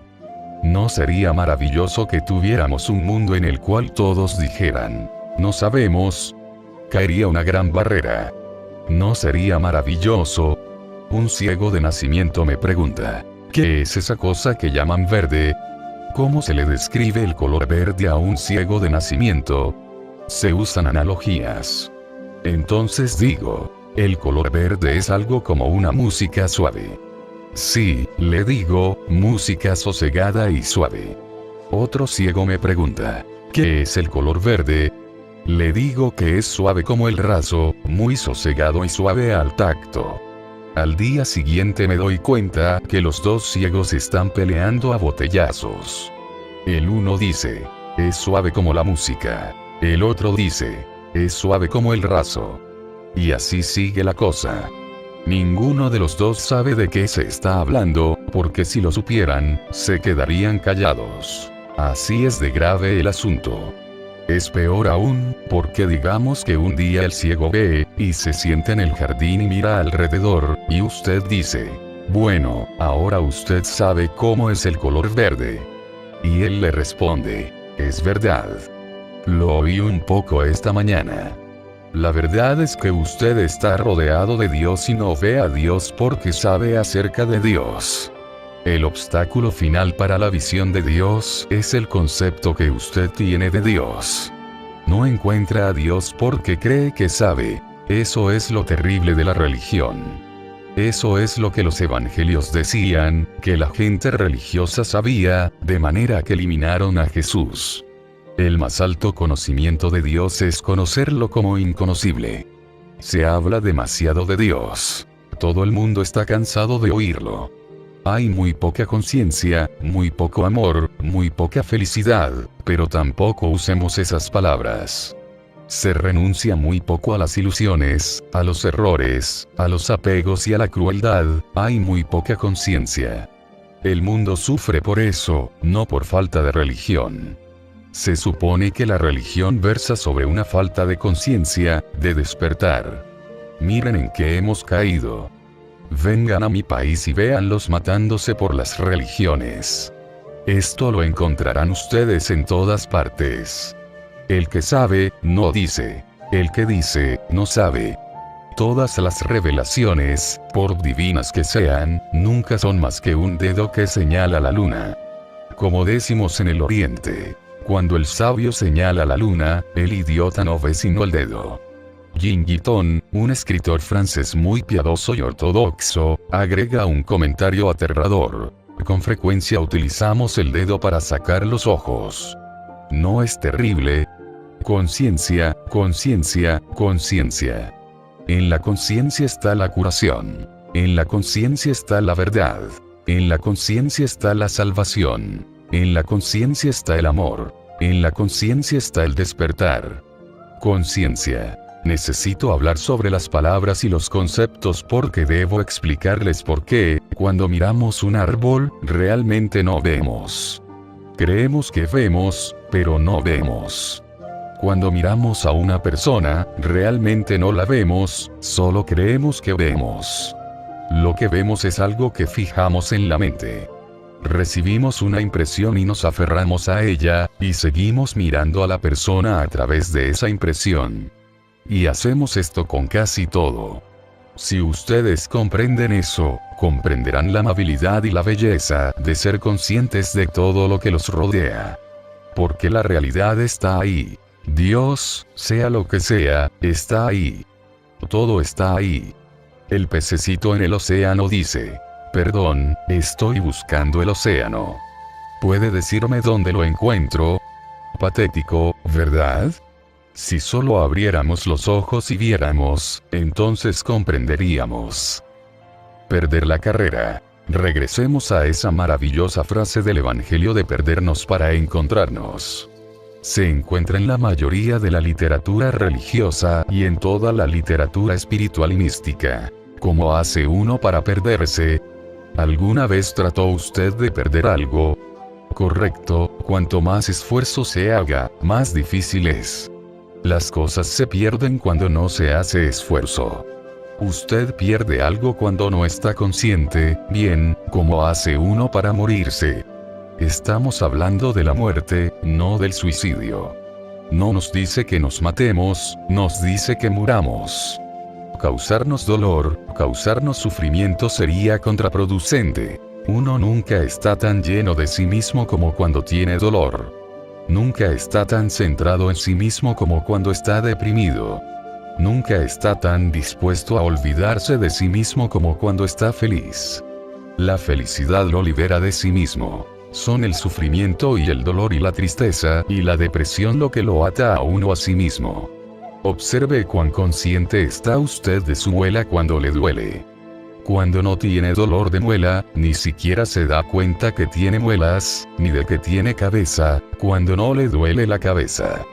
¿No sería maravilloso que tuviéramos un mundo en el cual todos dijeran, no sabemos? caería una gran barrera. ¿No sería maravilloso? Un ciego de nacimiento me pregunta, ¿qué es esa cosa que llaman verde? ¿Cómo se le describe el color verde a un ciego de nacimiento? Se usan analogías. Entonces digo, el color verde es algo como una música suave. Sí, le digo, música sosegada y suave. Otro ciego me pregunta, ¿qué es el color verde? Le digo que es suave como el raso, muy sosegado y suave al tacto. Al día siguiente me doy cuenta que los dos ciegos están peleando a botellazos. El uno dice, es suave como la música. El otro dice, es suave como el raso. Y así sigue la cosa. Ninguno de los dos sabe de qué se está hablando, porque si lo supieran, se quedarían callados. Así es de grave el asunto. Es peor aún, porque digamos que un día el ciego ve, y se sienta en el jardín y mira alrededor, y usted dice, bueno, ahora usted sabe cómo es el color verde. Y él le responde, es verdad. Lo oí un poco esta mañana. La verdad es que usted está rodeado de Dios y no ve a Dios porque sabe acerca de Dios. El obstáculo final para la visión de Dios es el concepto que usted tiene de Dios. No encuentra a Dios porque cree que sabe. Eso es lo terrible de la religión. Eso es lo que los evangelios decían, que la gente religiosa sabía, de manera que eliminaron a Jesús. El más alto conocimiento de Dios es conocerlo como inconocible. Se habla demasiado de Dios. Todo el mundo está cansado de oírlo. Hay muy poca conciencia, muy poco amor, muy poca felicidad, pero tampoco usemos esas palabras. Se renuncia muy poco a las ilusiones, a los errores, a los apegos y a la crueldad. Hay muy poca conciencia. El mundo sufre por eso, no por falta de religión. Se supone que la religión versa sobre una falta de conciencia, de despertar. Miren en qué hemos caído. Vengan a mi país y véanlos matándose por las religiones. Esto lo encontrarán ustedes en todas partes. El que sabe, no dice. El que dice, no sabe. Todas las revelaciones, por divinas que sean, nunca son más que un dedo que señala la luna. Como decimos en el Oriente. Cuando el sabio señala la luna, el idiota no ve sino el dedo. Jean Guiton, un escritor francés muy piadoso y ortodoxo, agrega un comentario aterrador. Con frecuencia utilizamos el dedo para sacar los ojos. ¿No es terrible? Conciencia, conciencia, conciencia. En la conciencia está la curación. En la conciencia está la verdad. En la conciencia está la salvación. En la conciencia está el amor. En la conciencia está el despertar. Conciencia. Necesito hablar sobre las palabras y los conceptos porque debo explicarles por qué, cuando miramos un árbol, realmente no vemos. Creemos que vemos, pero no vemos. Cuando miramos a una persona, realmente no la vemos, solo creemos que vemos. Lo que vemos es algo que fijamos en la mente. Recibimos una impresión y nos aferramos a ella, y seguimos mirando a la persona a través de esa impresión. Y hacemos esto con casi todo. Si ustedes comprenden eso, comprenderán la amabilidad y la belleza de ser conscientes de todo lo que los rodea. Porque la realidad está ahí. Dios, sea lo que sea, está ahí. Todo está ahí. El pececito en el océano dice, perdón, estoy buscando el océano. ¿Puede decirme dónde lo encuentro? Patético, ¿verdad? Si solo abriéramos los ojos y viéramos, entonces comprenderíamos. Perder la carrera. Regresemos a esa maravillosa frase del Evangelio de perdernos para encontrarnos. Se encuentra en la mayoría de la literatura religiosa y en toda la literatura espiritual y mística. ¿Cómo hace uno para perderse? ¿Alguna vez trató usted de perder algo? Correcto, cuanto más esfuerzo se haga, más difícil es. Las cosas se pierden cuando no se hace esfuerzo. Usted pierde algo cuando no está consciente, bien, ¿cómo hace uno para morirse? Estamos hablando de la muerte, no del suicidio. No nos dice que nos matemos, nos dice que muramos. Causarnos dolor, causarnos sufrimiento sería contraproducente. Uno nunca está tan lleno de sí mismo como cuando tiene dolor. Nunca está tan centrado en sí mismo como cuando está deprimido. Nunca está tan dispuesto a olvidarse de sí mismo como cuando está feliz. La felicidad lo libera de sí mismo. Son el sufrimiento y el dolor y la tristeza y la depresión lo que lo ata a uno a sí mismo. Observe cuán consciente está usted de su muela cuando le duele. Cuando no tiene dolor de muela, ni siquiera se da cuenta que tiene muelas, ni de que tiene cabeza, cuando no le duele la cabeza.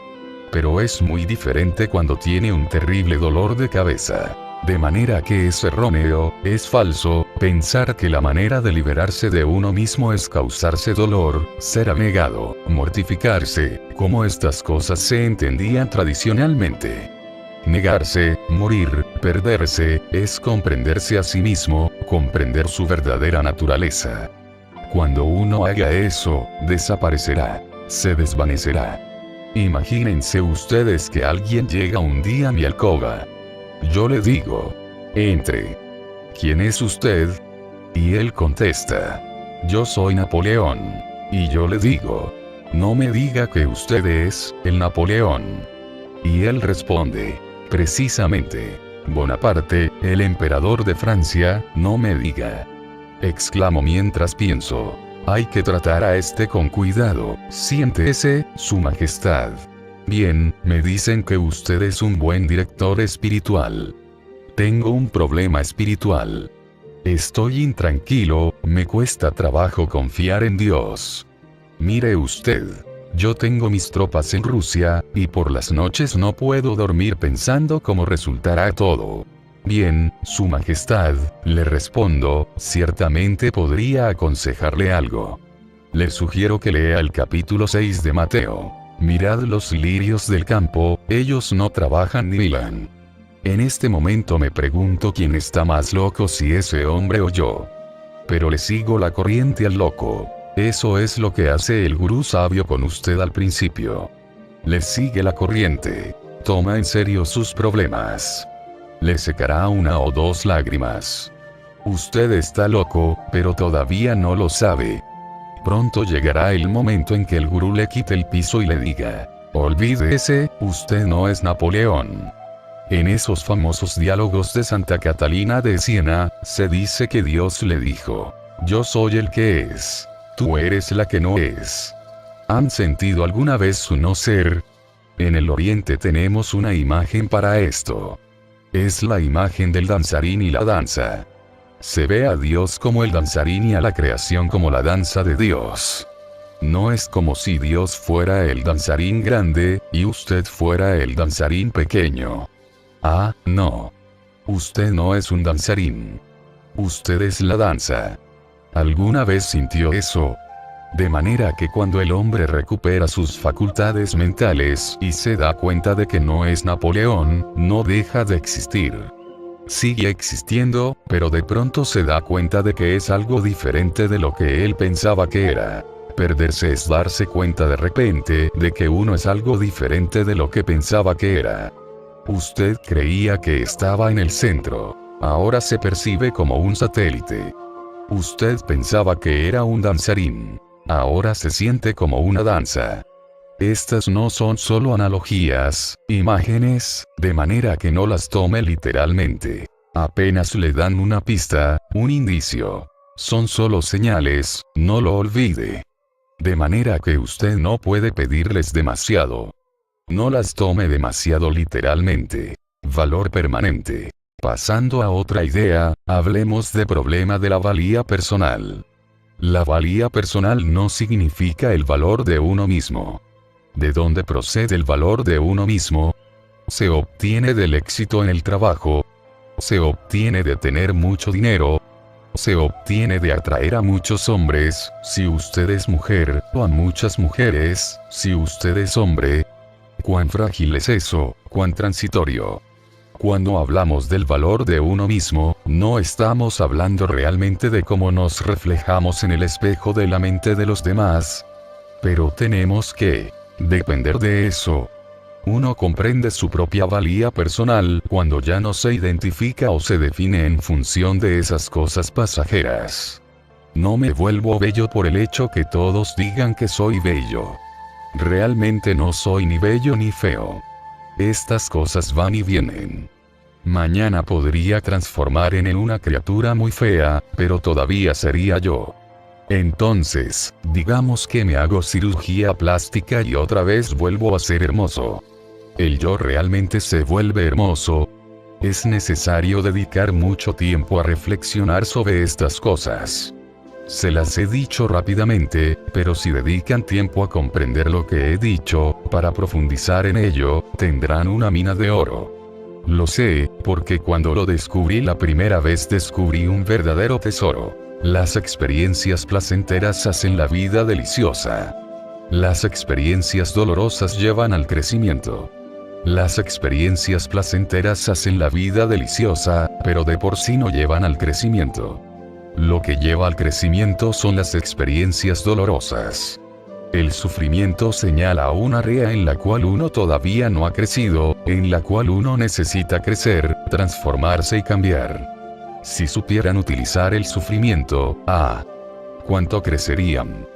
Pero es muy diferente cuando tiene un terrible dolor de cabeza. De manera que es erróneo, es falso, pensar que la manera de liberarse de uno mismo es causarse dolor, ser abnegado, mortificarse, como estas cosas se entendían tradicionalmente. Negarse, morir, perderse, es comprenderse a sí mismo, comprender su verdadera naturaleza. Cuando uno haga eso, desaparecerá, se desvanecerá. Imagínense ustedes que alguien llega un día a mi alcoba. Yo le digo, entre. ¿Quién es usted? Y él contesta, yo soy Napoleón. Y yo le digo, no me diga que usted es el Napoleón. Y él responde, precisamente, Bonaparte, el emperador de Francia, no me diga. Exclamo mientras pienso, hay que tratar a este con cuidado, siéntese, su majestad. Bien, me dicen que usted es un buen director espiritual. Tengo un problema espiritual. Estoy intranquilo, me cuesta trabajo confiar en Dios. Mire usted, yo tengo mis tropas en Rusia, y por las noches no puedo dormir pensando cómo resultará todo. Bien, su majestad, le respondo, ciertamente podría aconsejarle algo. Le sugiero que lea el capítulo 6 de Mateo. Mirad los lirios del campo, ellos no trabajan ni hilan. En este momento me pregunto quién está más loco, si ese hombre o yo. Pero le sigo la corriente al loco. Eso es lo que hace el gurú sabio con usted al principio. Le sigue la corriente. Toma en serio sus problemas. Le secará una o dos lágrimas. Usted está loco, pero todavía no lo sabe. Pronto llegará el momento en que el gurú le quite el piso y le diga, olvídese, usted no es Napoleón. En esos famosos diálogos de Santa Catalina de Siena, se dice que Dios le dijo, yo soy el que es, tú eres la que no es. ¿Han sentido alguna vez su no ser? En el Oriente tenemos una imagen para esto. Es la imagen del danzarín y la danza. Se ve a Dios como el danzarín y a la creación como la danza de Dios. No es como si Dios fuera el danzarín grande, y usted fuera el danzarín pequeño. Ah, no. Usted no es un danzarín. Usted es la danza. ¿Alguna vez sintió eso? De manera que cuando el hombre recupera sus facultades mentales y se da cuenta de que no es Napoleón, no deja de existir. Sigue existiendo, pero de pronto se da cuenta de que es algo diferente de lo que él pensaba que era. Perderse es darse cuenta de repente de que uno es algo diferente de lo que pensaba que era. Usted creía que estaba en el centro. Ahora se percibe como un satélite. Usted pensaba que era un danzarín. Ahora se siente como una danza. Estas no son solo analogías, imágenes, de manera que no las tome literalmente. Apenas le dan una pista, un indicio. Son solo señales, no lo olvide. De manera que usted no puede pedirles demasiado. No las tome demasiado literalmente. Valor permanente. Pasando a otra idea, hablemos de problema de la valía personal. La valía personal no significa el valor de uno mismo. ¿De dónde procede el valor de uno mismo? Se obtiene del éxito en el trabajo. Se obtiene de tener mucho dinero. Se obtiene de atraer a muchos hombres, si usted es mujer, o a muchas mujeres, si usted es hombre. ¿Cuán frágil es eso? ¿Cuán transitorio? Cuando hablamos del valor de uno mismo, no estamos hablando realmente de cómo nos reflejamos en el espejo de la mente de los demás. Pero tenemos que depender de eso. Uno comprende su propia valía personal cuando ya no se identifica o se define en función de esas cosas pasajeras. No me vuelvo bello por el hecho que todos digan que soy bello. Realmente no soy ni bello ni feo. Estas cosas van y vienen. Mañana podría transformar en una criatura muy fea, pero todavía sería yo. Entonces, digamos que me hago cirugía plástica y otra vez vuelvo a ser hermoso. El yo realmente se vuelve hermoso. Es necesario dedicar mucho tiempo a reflexionar sobre estas cosas. Se las he dicho rápidamente, pero si dedican tiempo a comprender lo que he dicho, para profundizar en ello, tendrán una mina de oro. Lo sé, porque cuando lo descubrí la primera vez descubrí un verdadero tesoro. Las experiencias placenteras hacen la vida deliciosa. Las experiencias dolorosas llevan al crecimiento. Las experiencias placenteras hacen la vida deliciosa, pero de por sí no llevan al crecimiento. Lo que lleva al crecimiento son las experiencias dolorosas. El sufrimiento señala un área en la cual uno todavía no ha crecido, en la cual uno necesita crecer, transformarse y cambiar. Si supieran utilizar el sufrimiento, ¿cuánto crecerían?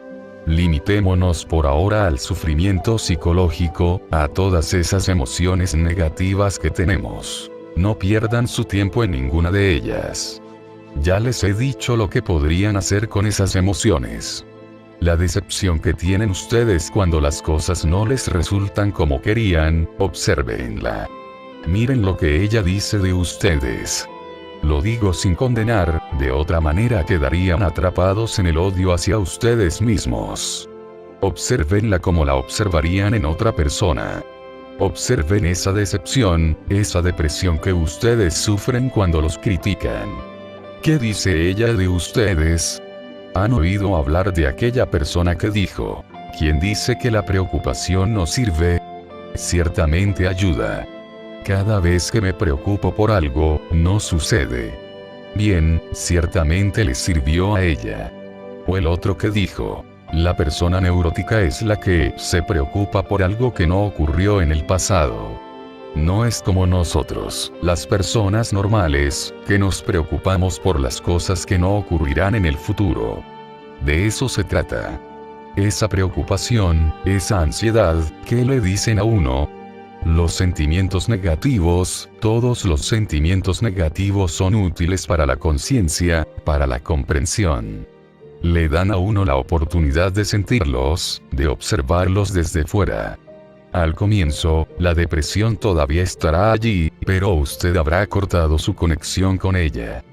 Limitémonos por ahora al sufrimiento psicológico, a todas esas emociones negativas que tenemos. No pierdan su tiempo en ninguna de ellas. Ya les he dicho lo que podrían hacer con esas emociones. La decepción que tienen ustedes cuando las cosas no les resultan como querían, obsérvenla. Miren lo que ella dice de ustedes. Lo digo sin condenar, de otra manera quedarían atrapados en el odio hacia ustedes mismos. Obsérvenla como la observarían en otra persona. Observen esa decepción, esa depresión que ustedes sufren cuando los critican. ¿Qué dice ella de ustedes? ¿Han oído hablar de aquella persona que dijo: ¿quién dice que la preocupación no sirve? Ciertamente ayuda. Cada vez que me preocupo por algo, no sucede. Bien, ciertamente le sirvió a ella. O el otro que dijo: la persona neurótica es la que se preocupa por algo que no ocurrió en el pasado. No es como nosotros, las personas normales, que nos preocupamos por las cosas que no ocurrirán en el futuro. De eso se trata. Esa preocupación, esa ansiedad, ¿qué le dicen a uno? Los sentimientos negativos, todos los sentimientos negativos son útiles para la conciencia, para la comprensión. Le dan a uno la oportunidad de sentirlos, de observarlos desde fuera. Al comienzo, la depresión todavía estará allí, pero usted habrá cortado su conexión con ella.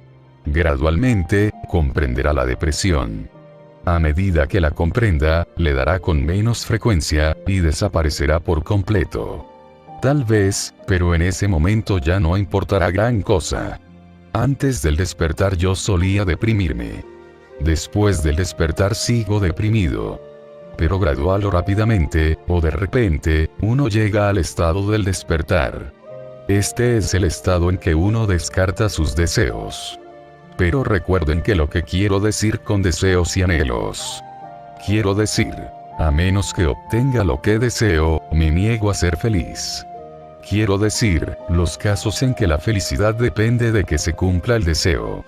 Gradualmente, comprenderá la depresión. A medida que la comprenda, le dará con menos frecuencia, y desaparecerá por completo. Tal vez, pero en ese momento ya no importará gran cosa. Antes del despertar yo solía deprimirme. Después del despertar sigo deprimido. Pero gradual o rápidamente, o de repente, uno llega al estado del despertar. Este es el estado en que uno descarta sus deseos. Pero recuerden que lo que quiero decir con deseos y anhelos. Quiero decir, a menos que obtenga lo que deseo, me niego a ser feliz. Quiero decir, los casos en que la felicidad depende de que se cumpla el deseo.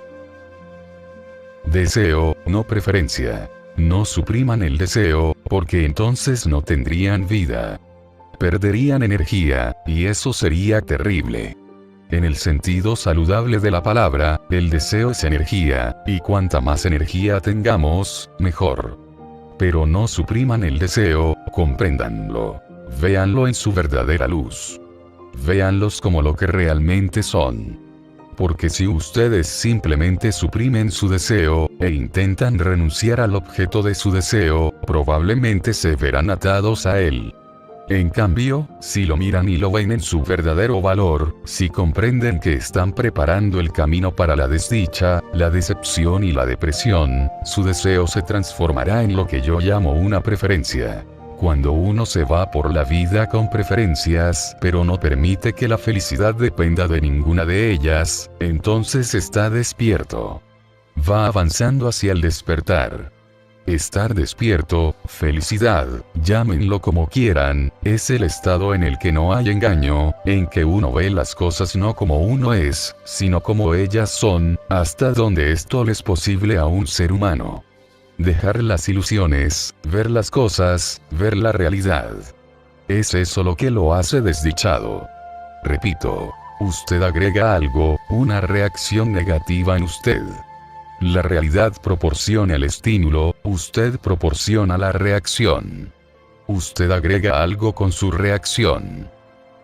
Deseo, no preferencia. No supriman el deseo, porque entonces no tendrían vida. Perderían energía, y eso sería terrible. En el sentido saludable de la palabra, el deseo es energía, y cuanta más energía tengamos, mejor. Pero no supriman el deseo, compréndanlo. Véanlo en su verdadera luz. Véanlos como lo que realmente son. Porque si ustedes simplemente suprimen su deseo, e intentan renunciar al objeto de su deseo, probablemente se verán atados a él. En cambio, si lo miran y lo ven en su verdadero valor, si comprenden que están preparando el camino para la desdicha, la decepción y la depresión, su deseo se transformará en lo que yo llamo una preferencia. Cuando uno se va por la vida con preferencias, pero no permite que la felicidad dependa de ninguna de ellas, entonces está despierto. Va avanzando hacia el despertar. Estar despierto, felicidad, llámenlo como quieran, es el estado en el que no hay engaño, en que uno ve las cosas no como uno es, sino como ellas son, hasta donde esto le es posible a un ser humano. Dejar las ilusiones, ver las cosas, ver la realidad. Es eso lo que lo hace desdichado. Repito, usted agrega algo, una reacción negativa en usted. La realidad proporciona el estímulo, usted proporciona la reacción. Usted agrega algo con su reacción.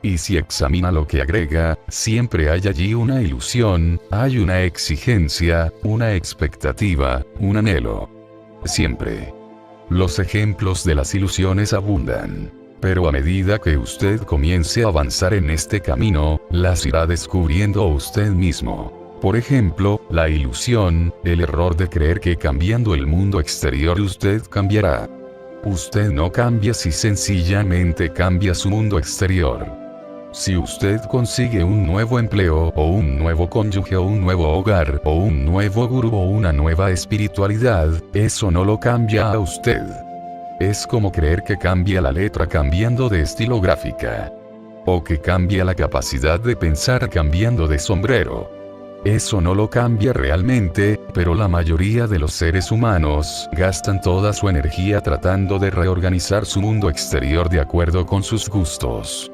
Y si examina lo que agrega, siempre hay allí una ilusión, hay una exigencia, una expectativa, un anhelo. Siempre. Los ejemplos de las ilusiones abundan. Pero a medida que usted comience a avanzar en este camino, las irá descubriendo usted mismo. Por ejemplo, la ilusión, el error de creer que cambiando el mundo exterior usted cambiará. Usted no cambia si sencillamente cambia su mundo exterior. Si usted consigue un nuevo empleo, o un nuevo cónyuge, o un nuevo hogar, o un nuevo gurú, o una nueva espiritualidad, eso no lo cambia a usted. Es como creer que cambia la letra cambiando de estilográfica. O que cambia la capacidad de pensar cambiando de sombrero. Eso no lo cambia realmente, pero la mayoría de los seres humanos gastan toda su energía tratando de reorganizar su mundo exterior de acuerdo con sus gustos.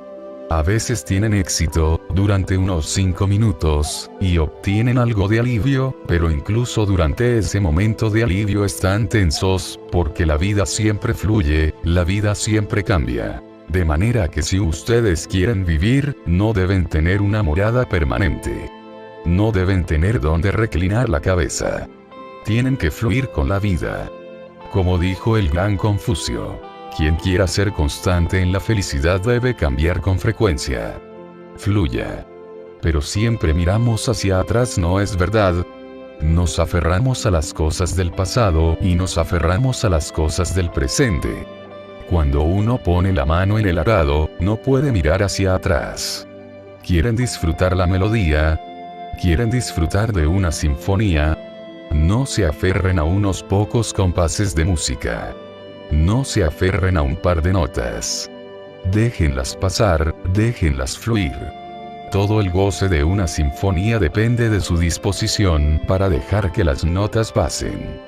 A veces tienen éxito, durante unos 5 minutos, y obtienen algo de alivio, pero incluso durante ese momento de alivio están tensos, porque la vida siempre fluye, la vida siempre cambia. De manera que si ustedes quieren vivir, no deben tener una morada permanente. No deben tener donde reclinar la cabeza. Tienen que fluir con la vida. Como dijo el gran Confucio, quien quiera ser constante en la felicidad debe cambiar con frecuencia. Fluya. Pero siempre miramos hacia atrás, ¿no es verdad? Nos aferramos a las cosas del pasado y nos aferramos a las cosas del presente. Cuando uno pone la mano en el arado, no puede mirar hacia atrás. ¿Quieren disfrutar la melodía? ¿Quieren disfrutar de una sinfonía? No se aferren a unos pocos compases de música. No se aferren a un par de notas. Déjenlas pasar, déjenlas fluir. Todo el goce de una sinfonía depende de su disposición para dejar que las notas pasen.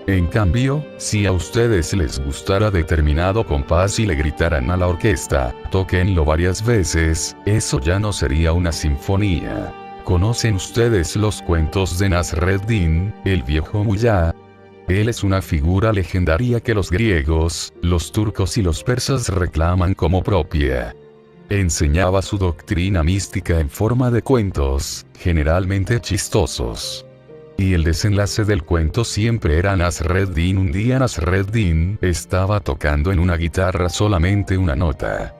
En cambio, si a ustedes les gustara determinado compás y le gritaran a la orquesta, tóquenlo varias veces, eso ya no sería una sinfonía. ¿Conocen ustedes los cuentos de Nasreddin, el viejo Mullah? Él es una figura legendaria que los griegos, los turcos y los persas reclaman como propia. Enseñaba su doctrina mística en forma de cuentos, generalmente chistosos. Y el desenlace del cuento siempre era Nasreddin. Un día Nasreddin estaba tocando en una guitarra solamente una nota.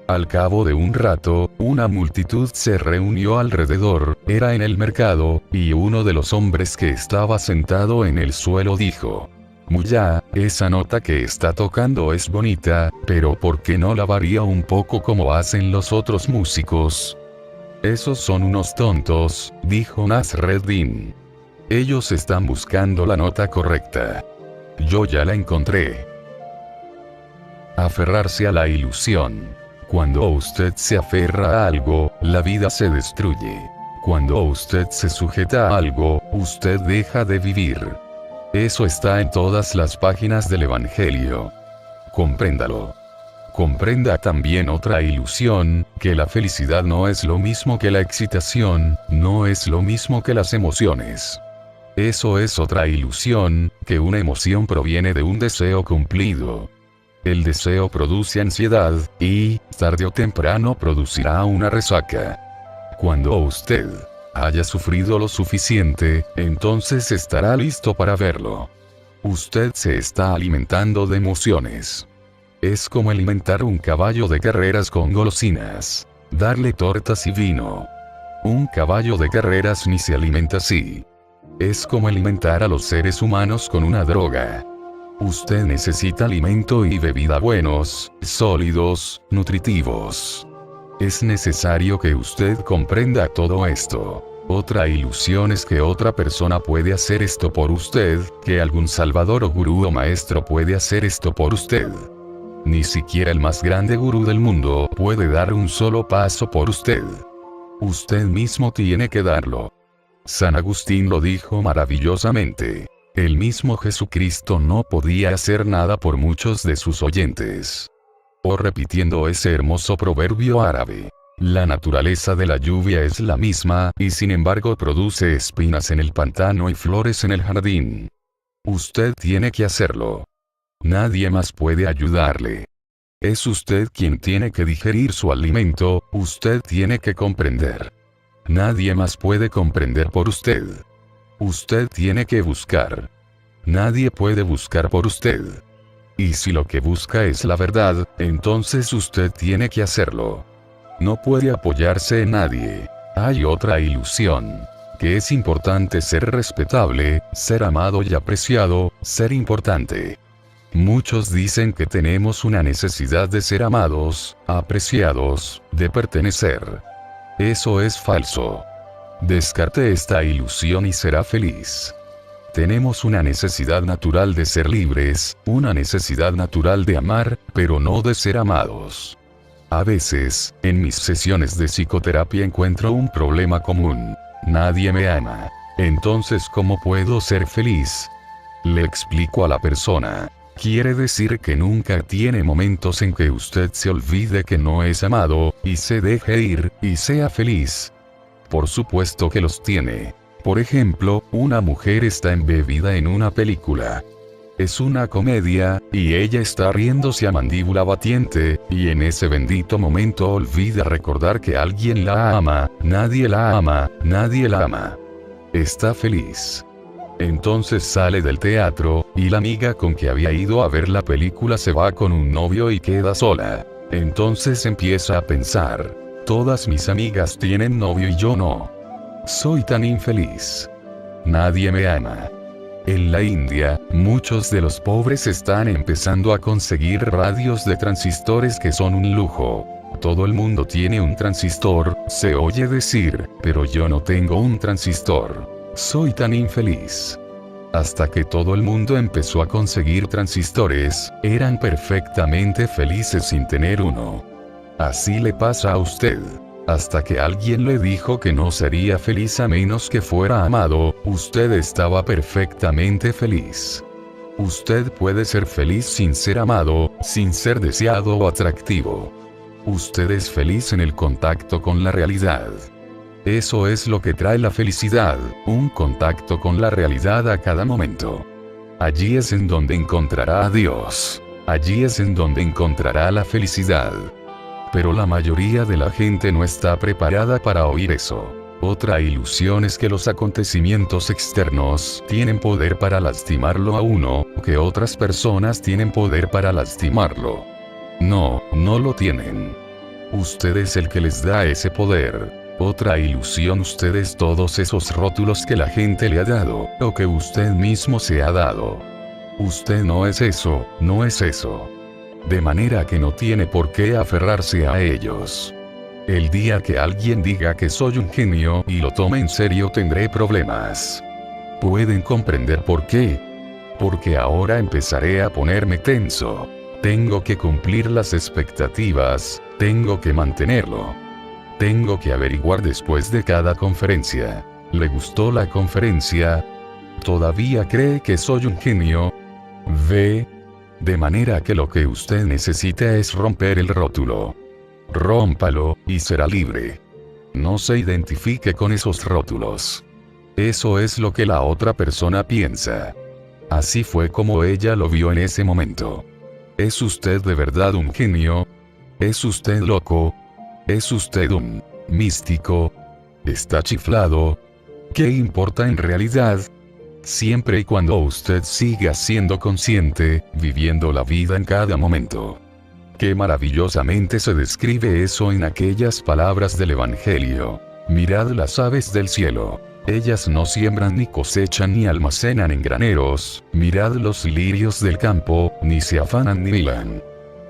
Al cabo de un rato, una multitud se reunió alrededor, era en el mercado, y uno de los hombres que estaba sentado en el suelo dijo: Mullah, esa nota que está tocando es bonita, pero ¿por qué no la varía un poco como hacen los otros músicos? Esos son unos tontos, dijo Nasreddin. Ellos están buscando la nota correcta. Yo ya la encontré. Aferrarse a la ilusión. Cuando usted se aferra a algo, la vida se destruye. Cuando usted se sujeta a algo, usted deja de vivir. Eso está en todas las páginas del Evangelio. Compréndalo. Comprenda también otra ilusión, que la felicidad no es lo mismo que la excitación, no es lo mismo que las emociones. Eso es otra ilusión, que una emoción proviene de un deseo cumplido. El deseo produce ansiedad, y, tarde o temprano producirá una resaca. Cuando usted haya sufrido lo suficiente, entonces estará listo para verlo. Usted se está alimentando de emociones. Es como alimentar un caballo de carreras con golosinas. Darle tortas y vino. Un caballo de carreras ni se alimenta así. Es como alimentar a los seres humanos con una droga. Usted necesita alimento y bebida buenos, sólidos, nutritivos. Es necesario que usted comprenda todo esto. Otra ilusión es que otra persona puede hacer esto por usted, que algún salvador o gurú o maestro puede hacer esto por usted. Ni siquiera el más grande gurú del mundo puede dar un solo paso por usted. Usted mismo tiene que darlo. San Agustín lo dijo maravillosamente. El mismo Jesucristo no podía hacer nada por muchos de sus oyentes. O repitiendo ese hermoso proverbio árabe. La naturaleza de la lluvia es la misma, y sin embargo produce espinas en el pantano y flores en el jardín. Usted tiene que hacerlo. Nadie más puede ayudarle. Es usted quien tiene que digerir su alimento, usted tiene que comprender. Nadie más puede comprender por usted. Usted tiene que buscar. Nadie puede buscar por usted. Y si lo que busca es la verdad, entonces usted tiene que hacerlo. No puede apoyarse en nadie. Hay otra ilusión. Que es importante ser respetable, ser amado y apreciado, ser importante. Muchos dicen que tenemos una necesidad de ser amados, apreciados, de pertenecer. Eso es falso. Descarte esta ilusión y será feliz. Tenemos una necesidad natural de ser libres, una necesidad natural de amar, pero no de ser amados. A veces, en mis sesiones de psicoterapia encuentro un problema común. Nadie me ama. Entonces, ¿cómo puedo ser feliz? Le explico a la persona. Quiere decir que nunca tiene momentos en que usted se olvide que no es amado, y se deje ir, y sea feliz. Por supuesto que los tiene. Por ejemplo, una mujer está embebida en una película. Es una comedia, y ella está riéndose a mandíbula batiente, y en ese bendito momento olvida recordar que alguien la ama, nadie la ama, nadie la ama. Está feliz. Entonces sale del teatro, y la amiga con que había ido a ver la película se va con un novio y queda sola. Entonces empieza a pensar, todas mis amigas tienen novio y yo no. Soy tan infeliz. Nadie me ama. En la India, muchos de los pobres están empezando a conseguir radios de transistores que son un lujo. Todo el mundo tiene un transistor, se oye decir, pero yo no tengo un transistor. Soy tan infeliz. Hasta que todo el mundo empezó a conseguir transistores, eran perfectamente felices sin tener uno. Así le pasa a usted. Hasta que alguien le dijo que no sería feliz a menos que fuera amado, usted estaba perfectamente feliz. Usted puede ser feliz sin ser amado, sin ser deseado o atractivo. Usted es feliz en el contacto con la realidad. Eso es lo que trae la felicidad, un contacto con la realidad a cada momento. Allí es en donde encontrará a Dios. Allí es en donde encontrará la felicidad. Pero la mayoría de la gente no está preparada para oír eso. Otra ilusión es que los acontecimientos externos tienen poder para lastimarlo a uno, que otras personas tienen poder para lastimarlo. No, no lo tienen. Usted es el que les da ese poder. Otra ilusión, ustedes todos esos rótulos que la gente le ha dado, o que usted mismo se ha dado. Usted no es eso, no es eso. De manera que no tiene por qué aferrarse a ellos. El día que alguien diga que soy un genio y lo tome en serio tendré problemas. ¿Pueden comprender por qué? Porque ahora empezaré a ponerme tenso. Tengo que cumplir las expectativas, tengo que mantenerlo. Tengo que averiguar después de cada conferencia. ¿Le gustó la conferencia? ¿Todavía cree que soy un genio? ¿Ve? De manera que lo que usted necesita es romper el rótulo. Rómpalo, y será libre. No se identifique con esos rótulos. Eso es lo que la otra persona piensa. Así fue como ella lo vio en ese momento. ¿Es usted de verdad un genio? ¿Es usted loco? ¿Es usted un místico? ¿Está chiflado? ¿Qué importa en realidad? Siempre y cuando usted siga siendo consciente, viviendo la vida en cada momento. Qué maravillosamente se describe eso en aquellas palabras del Evangelio. Mirad las aves del cielo. Ellas no siembran ni cosechan ni almacenan en graneros, mirad los lirios del campo, ni se afanan ni hilan.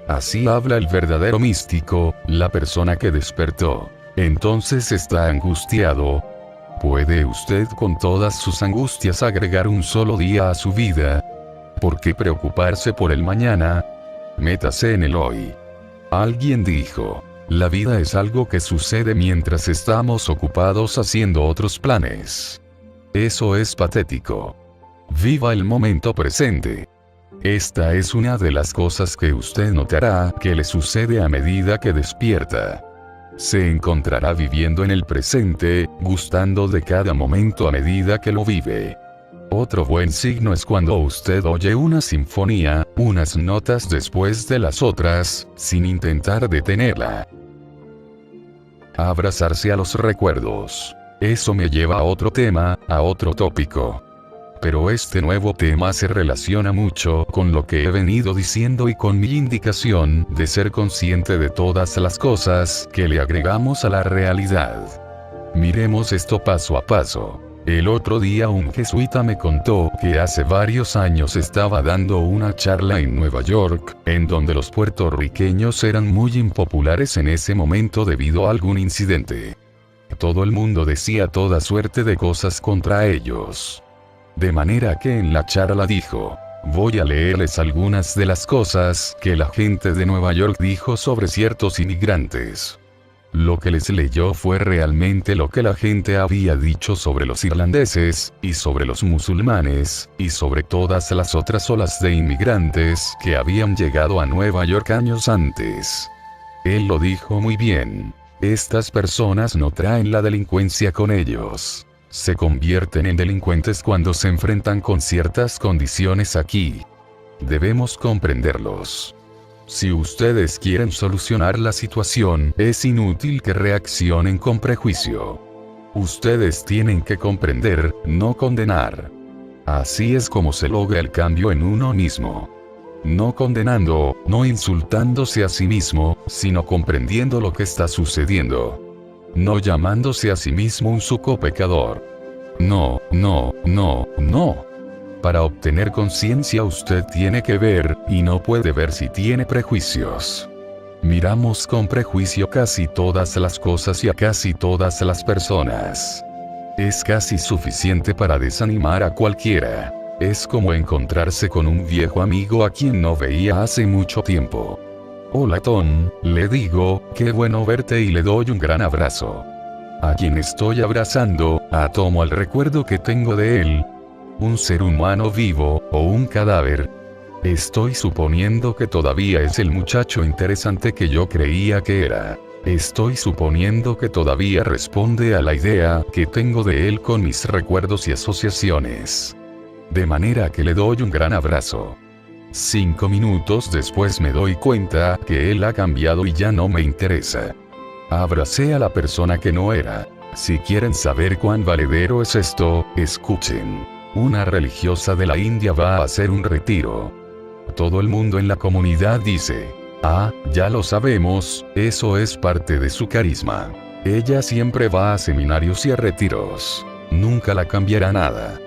Así habla el verdadero místico, la persona que despertó. Entonces está angustiado. ¿Puede usted con todas sus angustias agregar un solo día a su vida? ¿Por qué preocuparse por el mañana? Métase en el hoy. Alguien dijo, la vida es algo que sucede mientras estamos ocupados haciendo otros planes. Eso es patético. Viva el momento presente. Esta es una de las cosas que usted notará que le sucede a medida que despierta. Se encontrará viviendo en el presente, gustando de cada momento a medida que lo vive. Otro buen signo es cuando usted oye una sinfonía, unas notas después de las otras, sin intentar detenerla. Abrazarse a los recuerdos. Eso me lleva a otro tema, a otro tópico. Pero este nuevo tema se relaciona mucho con lo que he venido diciendo y con mi indicación de ser consciente de todas las cosas que le agregamos a la realidad. Miremos esto paso a paso. El otro día un jesuita me contó que hace varios años estaba dando una charla en Nueva York, en donde los puertorriqueños eran muy impopulares en ese momento debido a algún incidente. Todo el mundo decía toda suerte de cosas contra ellos. De manera que en la charla dijo, voy a leerles algunas de las cosas que la gente de Nueva York dijo sobre ciertos inmigrantes. Lo que les leyó fue realmente lo que la gente había dicho sobre los irlandeses, y sobre los musulmanes, y sobre todas las otras olas de inmigrantes que habían llegado a Nueva York años antes. Él lo dijo muy bien. Estas personas no traen la delincuencia con ellos. Se convierten en delincuentes cuando se enfrentan con ciertas condiciones aquí. Debemos comprenderlos. Si ustedes quieren solucionar la situación, es inútil que reaccionen con prejuicio. Ustedes tienen que comprender, no condenar. Así es como se logra el cambio en uno mismo. No condenando, no insultándose a sí mismo, sino comprendiendo lo que está sucediendo. No llamándose a sí mismo un suco pecador. No, no, no, no. Para obtener conciencia usted tiene que ver, y no puede ver si tiene prejuicios. Miramos con prejuicio casi todas las cosas y a casi todas las personas. Es casi suficiente para desanimar a cualquiera. Es como encontrarse con un viejo amigo a quien no veía hace mucho tiempo. Hola Tom, le digo, qué bueno verte y le doy un gran abrazo. A quien estoy abrazando, atomo al recuerdo que tengo de él. Un ser humano vivo, o un cadáver. Estoy suponiendo que todavía es el muchacho interesante que yo creía que era. Estoy suponiendo que todavía responde a la idea que tengo de él con mis recuerdos y asociaciones. De manera que le doy un gran abrazo. 5 minutos después me doy cuenta que él ha cambiado y ya no me interesa. Abracé a la persona que no era. Si quieren saber cuán valedero es esto, escuchen. Una religiosa de la India va a hacer un retiro. Todo el mundo en la comunidad dice, ah, ya lo sabemos, eso es parte de su carisma. Ella siempre va a seminarios y a retiros. Nunca la cambiará nada.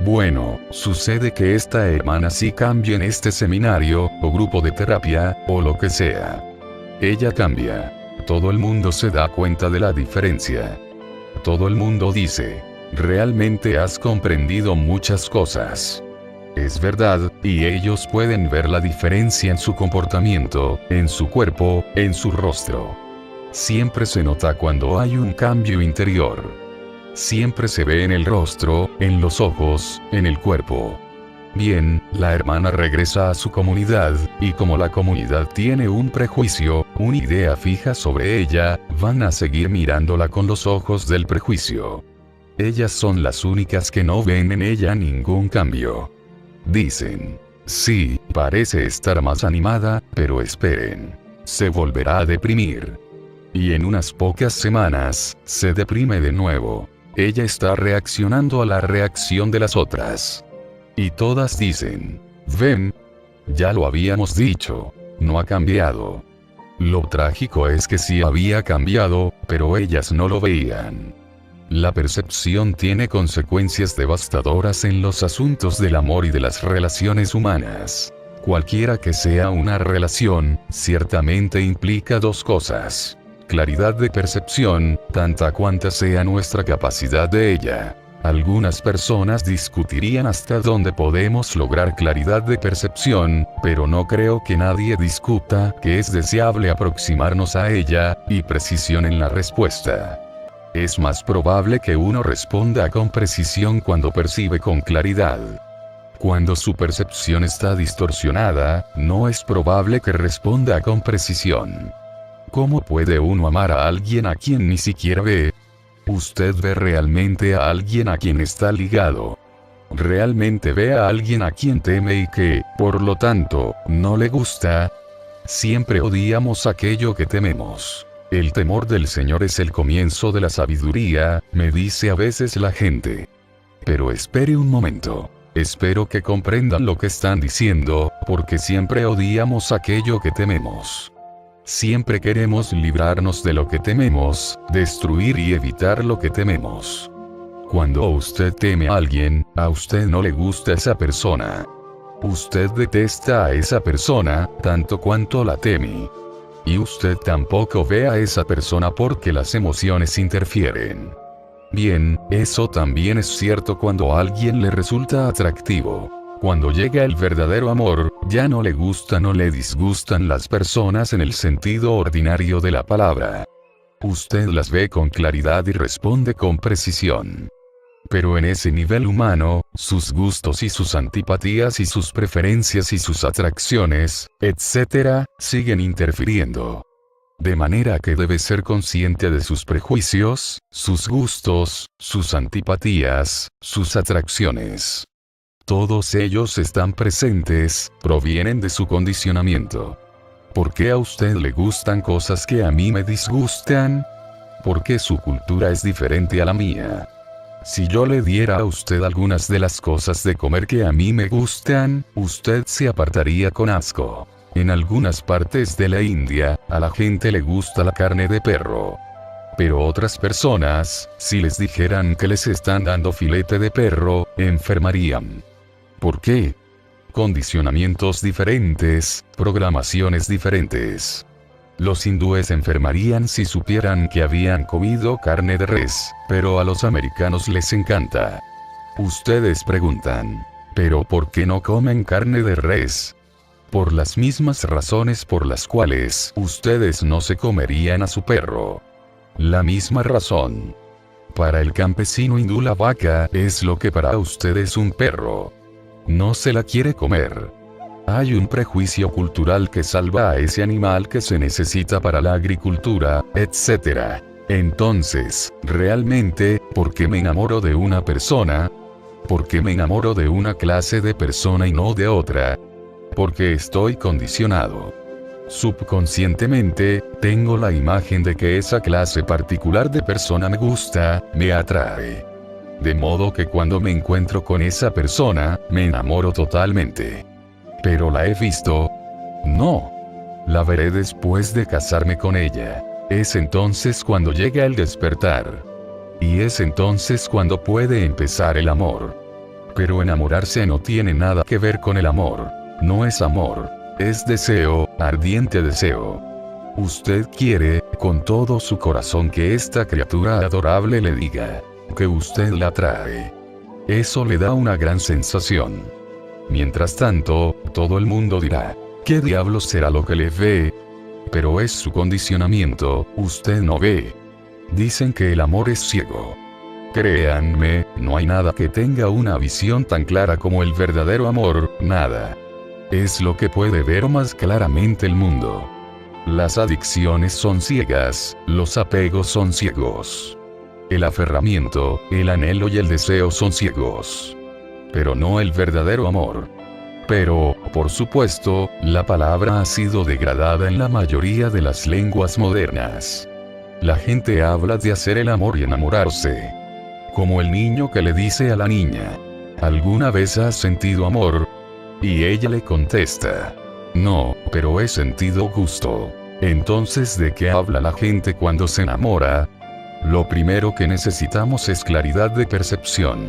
Bueno, sucede que esta hermana sí cambia en este seminario, o grupo de terapia, o lo que sea. Ella cambia. Todo el mundo se da cuenta de la diferencia. Todo el mundo dice, realmente has comprendido muchas cosas. Es verdad, y ellos pueden ver la diferencia en su comportamiento, en su cuerpo, en su rostro. Siempre se nota cuando hay un cambio interior. Siempre se ve en el rostro, en los ojos, en el cuerpo. Bien, la hermana regresa a su comunidad, y como la comunidad tiene un prejuicio, una idea fija sobre ella, van a seguir mirándola con los ojos del prejuicio. Ellas son las únicas que no ven en ella ningún cambio. Dicen, sí, parece estar más animada, pero esperen. Se volverá a deprimir. Y en unas pocas semanas, se deprime de nuevo. Ella está reaccionando a la reacción de las otras. Y todas dicen, ven, ya lo habíamos dicho, no ha cambiado. Lo trágico es que sí había cambiado, pero ellas no lo veían. La percepción tiene consecuencias devastadoras en los asuntos del amor y de las relaciones humanas. Cualquiera que sea una relación, ciertamente implica dos cosas. claridad de percepción, tanta cuanta sea nuestra capacidad de ella. Algunas personas discutirían hasta dónde podemos lograr claridad de percepción, pero no creo que nadie discuta que es deseable aproximarnos a ella, y precisión en la respuesta. Es más probable que uno responda con precisión cuando percibe con claridad. Cuando su percepción está distorsionada, no es probable que responda con precisión. ¿Cómo puede uno amar a alguien a quien ni siquiera ve? ¿Usted ve realmente a alguien a quien está ligado? ¿Realmente ve a alguien a quien teme y que, por lo tanto, no le gusta? Siempre odiamos aquello que tememos. El temor del Señor es el comienzo de la sabiduría, me dice a veces la gente. Pero espere un momento. Espero que comprendan lo que están diciendo, porque siempre odiamos aquello que tememos. Siempre queremos librarnos de lo que tememos, destruir y evitar lo que tememos. Cuando usted teme a alguien, a usted no le gusta esa persona. Usted detesta a esa persona, tanto cuanto la teme. Y usted tampoco ve a esa persona porque las emociones interfieren. Bien, eso también es cierto cuando a alguien le resulta atractivo. Cuando llega el verdadero amor, ya no le gustan o le disgustan las personas en el sentido ordinario de la palabra. Usted las ve con claridad y responde con precisión. Pero en ese nivel humano, sus gustos y sus antipatías y sus preferencias y sus atracciones, etc., siguen interfiriendo. De manera que debe ser consciente de sus prejuicios, sus gustos, sus antipatías, sus atracciones. Todos ellos están presentes, provienen de su condicionamiento. ¿Por qué a usted le gustan cosas que a mí me disgustan? Porque su cultura es diferente a la mía. Si yo le diera a usted algunas de las cosas de comer que a mí me gustan, usted se apartaría con asco. En algunas partes de la India, a la gente le gusta la carne de perro. Pero otras personas, si les dijeran que les están dando filete de perro, enfermarían. ¿Por qué? Condicionamientos diferentes, programaciones diferentes. Los hindúes enfermarían si supieran que habían comido carne de res, pero a los americanos les encanta. Ustedes preguntan, ¿pero por qué no comen carne de res? Por las mismas razones por las cuales ustedes no se comerían a su perro. La misma razón. Para el campesino hindú la vaca es lo que para usted es un perro. No se la quiere comer. Hay un prejuicio cultural que salva a ese animal que se necesita para la agricultura, etc. Entonces, realmente, ¿por qué me enamoro de una persona? ¿Por qué me enamoro de una clase de persona y no de otra? Porque estoy condicionado. Subconscientemente, tengo la imagen de que esa clase particular de persona me gusta, me atrae. De modo que cuando me encuentro con esa persona, me enamoro totalmente. ¿Pero la he visto? No. La veré después de casarme con ella. Es entonces cuando llega el despertar. Y es entonces cuando puede empezar el amor. Pero enamorarse no tiene nada que ver con el amor. No es amor. Es deseo, ardiente deseo. Usted quiere, con todo su corazón, que esta criatura adorable le diga que usted la atrae. Eso le da una gran sensación. Mientras tanto, todo el mundo dirá, ¿qué diablos será lo que le ve? Pero es su condicionamiento, usted no ve. Dicen que el amor es ciego. Créanme, no hay nada que tenga una visión tan clara como el verdadero amor, nada. Es lo que puede ver más claramente el mundo. Las adicciones son ciegas, los apegos son ciegos. El aferramiento, el anhelo y el deseo son ciegos. Pero no el verdadero amor. Pero, por supuesto, la palabra ha sido degradada en la mayoría de las lenguas modernas. La gente habla de hacer el amor y enamorarse. Como el niño que le dice a la niña, ¿alguna vez has sentido amor? Y ella le contesta, no, pero he sentido gusto. Entonces, ¿de qué habla la gente cuando se enamora? Lo primero que necesitamos es claridad de percepción.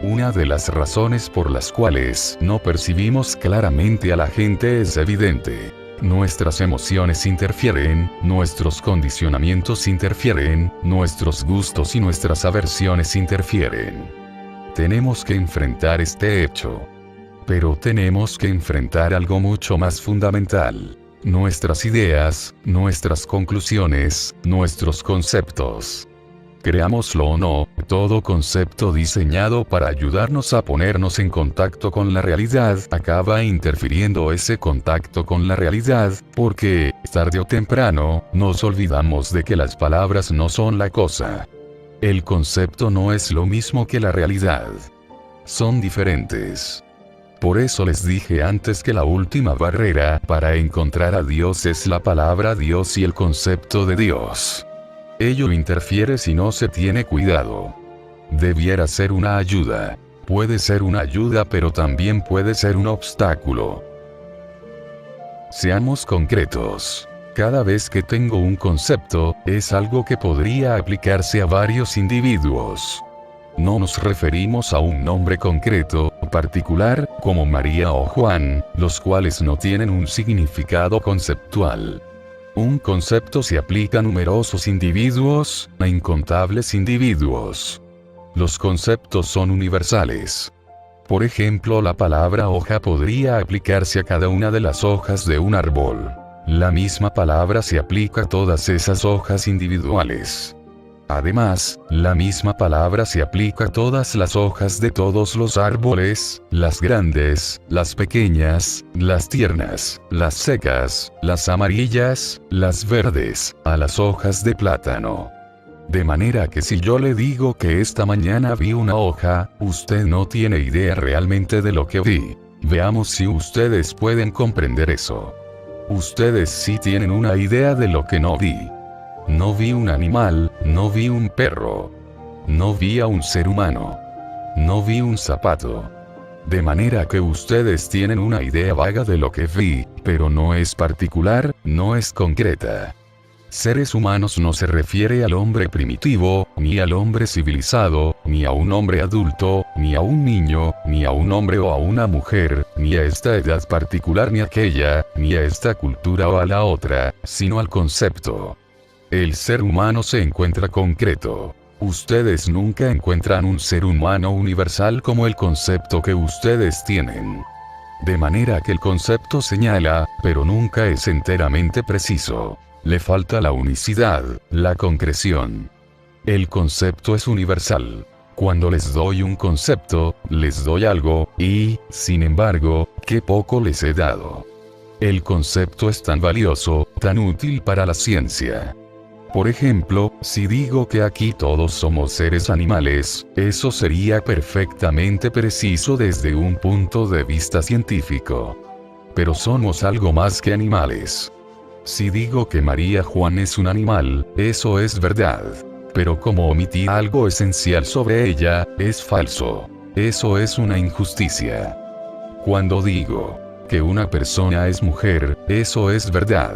Una de las razones por las cuales no percibimos claramente a la gente es evidente. nuestras emociones interfieren, nuestros condicionamientos interfieren, nuestros gustos y nuestras aversiones interfieren. Tenemos que enfrentar este hecho. Pero tenemos que enfrentar algo mucho más fundamental. Nuestras ideas, nuestras conclusiones, nuestros conceptos. Creámoslo o no, todo concepto diseñado para ayudarnos a ponernos en contacto con la realidad acaba interfiriendo ese contacto con la realidad, porque, tarde o temprano, nos olvidamos de que las palabras no son la cosa. El concepto no es lo mismo que la realidad. Son diferentes. Por eso les dije antes que la última barrera para encontrar a Dios es la palabra Dios y el concepto de Dios. Ello interfiere si no se tiene cuidado. Debiera ser una ayuda. Puede ser una ayuda, pero también puede ser un obstáculo. Seamos concretos. Cada vez que tengo un concepto, es algo que podría aplicarse a varios individuos. No nos referimos a un nombre concreto, particular, como María o Juan, los cuales no tienen un significado conceptual. Un concepto se aplica a numerosos individuos, a incontables individuos. Los conceptos son universales. Por ejemplo, la palabra hoja podría aplicarse a cada una de las hojas de un árbol. La misma palabra se aplica a todas esas hojas individuales. Además, la misma palabra se aplica a todas las hojas de todos los árboles, las grandes, las pequeñas, las tiernas, las secas, las amarillas, las verdes, a las hojas de plátano. De manera que si yo le digo que esta mañana vi una hoja, usted no tiene idea realmente de lo que vi. Veamos si ustedes pueden comprender eso. Ustedes sí tienen una idea de lo que no vi. No vi un animal, no vi un perro. No vi a un ser humano. No vi un zapato. De manera que ustedes tienen una idea vaga de lo que vi, pero no es particular, no es concreta. Seres humanos no se refiere al hombre primitivo, ni al hombre civilizado, ni a un hombre adulto, ni a un niño, ni a un hombre o a una mujer, ni a esta edad particular ni aquella, ni a esta cultura o a la otra, sino al concepto. El ser humano se encuentra concreto. Ustedes nunca encuentran un ser humano universal como el concepto que ustedes tienen. De manera que el concepto señala, pero nunca es enteramente preciso. Le falta la unicidad, la concreción. El concepto es universal. Cuando les doy un concepto, les doy algo, y, sin embargo, qué poco les he dado. El concepto es tan valioso, tan útil para la ciencia. Por ejemplo, si digo que aquí todos somos seres animales, eso sería perfectamente preciso desde un punto de vista científico. Pero somos algo más que animales. Si digo que María Juan es un animal, eso es verdad. Pero como omití algo esencial sobre ella, es falso. Eso es una injusticia. Cuando digo que una persona es mujer, eso es verdad.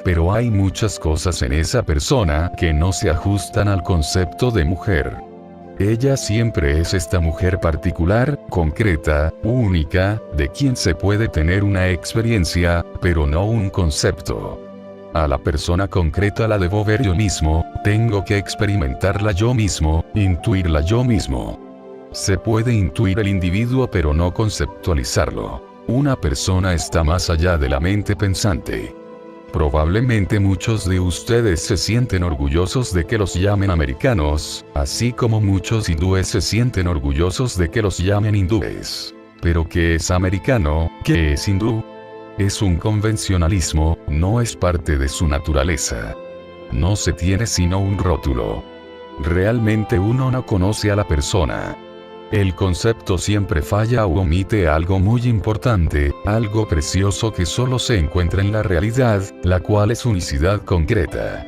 Pero hay muchas cosas en esa persona que no se ajustan al concepto de mujer. Ella siempre es esta mujer particular, concreta, única, de quien se puede tener una experiencia, pero no un concepto. A la persona concreta la debo ver yo mismo, tengo que experimentarla yo mismo, intuirla yo mismo. Se puede intuir el individuo pero no conceptualizarlo. Una persona está más allá de la mente pensante. Probablemente muchos de ustedes se sienten orgullosos de que los llamen americanos, así como muchos hindúes se sienten orgullosos de que los llamen hindúes. Pero ¿qué es americano? ¿Qué es hindú? Es un convencionalismo, no es parte de su naturaleza. No se tiene sino un rótulo. Realmente uno no conoce a la persona. El concepto siempre falla o omite algo muy importante, algo precioso que solo se encuentra en la realidad, la cual es unicidad concreta.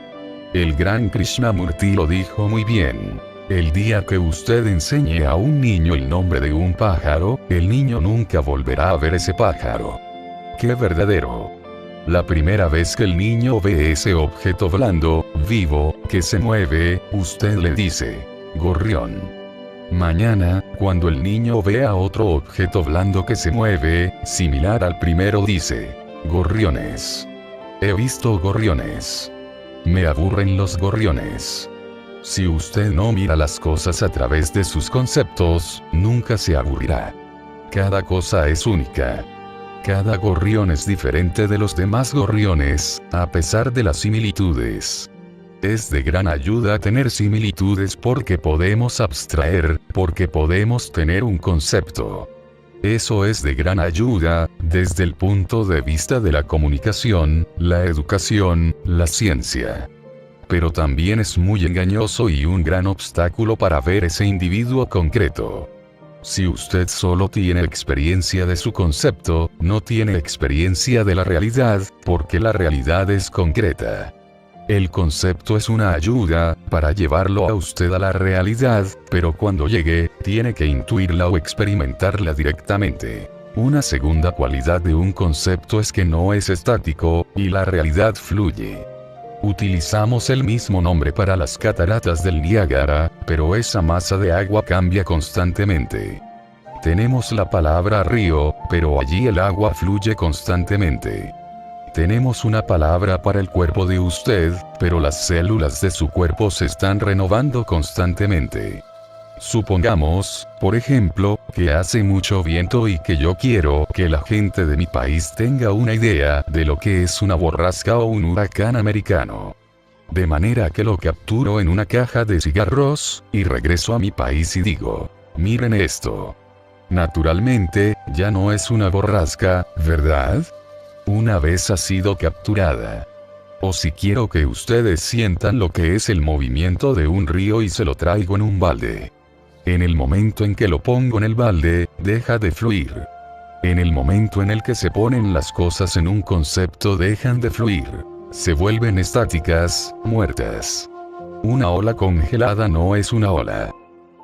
El gran Krishnamurti lo dijo muy bien. El día que usted enseñe a un niño el nombre de un pájaro, el niño nunca volverá a ver ese pájaro. ¡Qué verdadero! La primera vez que el niño ve ese objeto blando, vivo, que se mueve, usted le dice, gorrión. Mañana, cuando el niño vea otro objeto blando que se mueve, similar al primero dice, gorriones. He visto gorriones. Me aburren los gorriones. Si usted no mira las cosas a través de sus conceptos, nunca se aburrirá. Cada cosa es única. Cada gorrión es diferente de los demás gorriones, a pesar de las similitudes. Es de gran ayuda tener similitudes porque podemos abstraer, porque podemos tener un concepto. Eso es de gran ayuda, desde el punto de vista de la comunicación, la educación, la ciencia. Pero también es muy engañoso y un gran obstáculo para ver ese individuo concreto. Si usted solo tiene experiencia de su concepto, no tiene experiencia de la realidad, porque la realidad es concreta. El concepto es una ayuda, para llevarlo a usted a la realidad, pero cuando llegue, tiene que intuirla o experimentarla directamente. Una segunda cualidad de un concepto es que no es estático, y la realidad fluye. Utilizamos el mismo nombre para las cataratas del Niágara, pero esa masa de agua cambia constantemente. Tenemos la palabra río, pero allí el agua fluye constantemente. Tenemos una palabra para el cuerpo de usted, pero las células de su cuerpo se están renovando constantemente. Supongamos, por ejemplo, que hace mucho viento y que yo quiero que la gente de mi país tenga una idea de lo que es una borrasca o un huracán americano. De manera que lo capturo en una caja de cigarros, y regreso a mi país y digo, miren esto. Naturalmente, ya no es una borrasca, ¿verdad? Una vez ha sido capturada. O si quiero que ustedes sientan lo que es el movimiento de un río y se lo traigo en un balde. En el momento en que lo pongo en el balde, deja de fluir. En el momento en el que se ponen las cosas en un concepto dejan de fluir. Se vuelven estáticas, muertas. Una ola congelada no es una ola.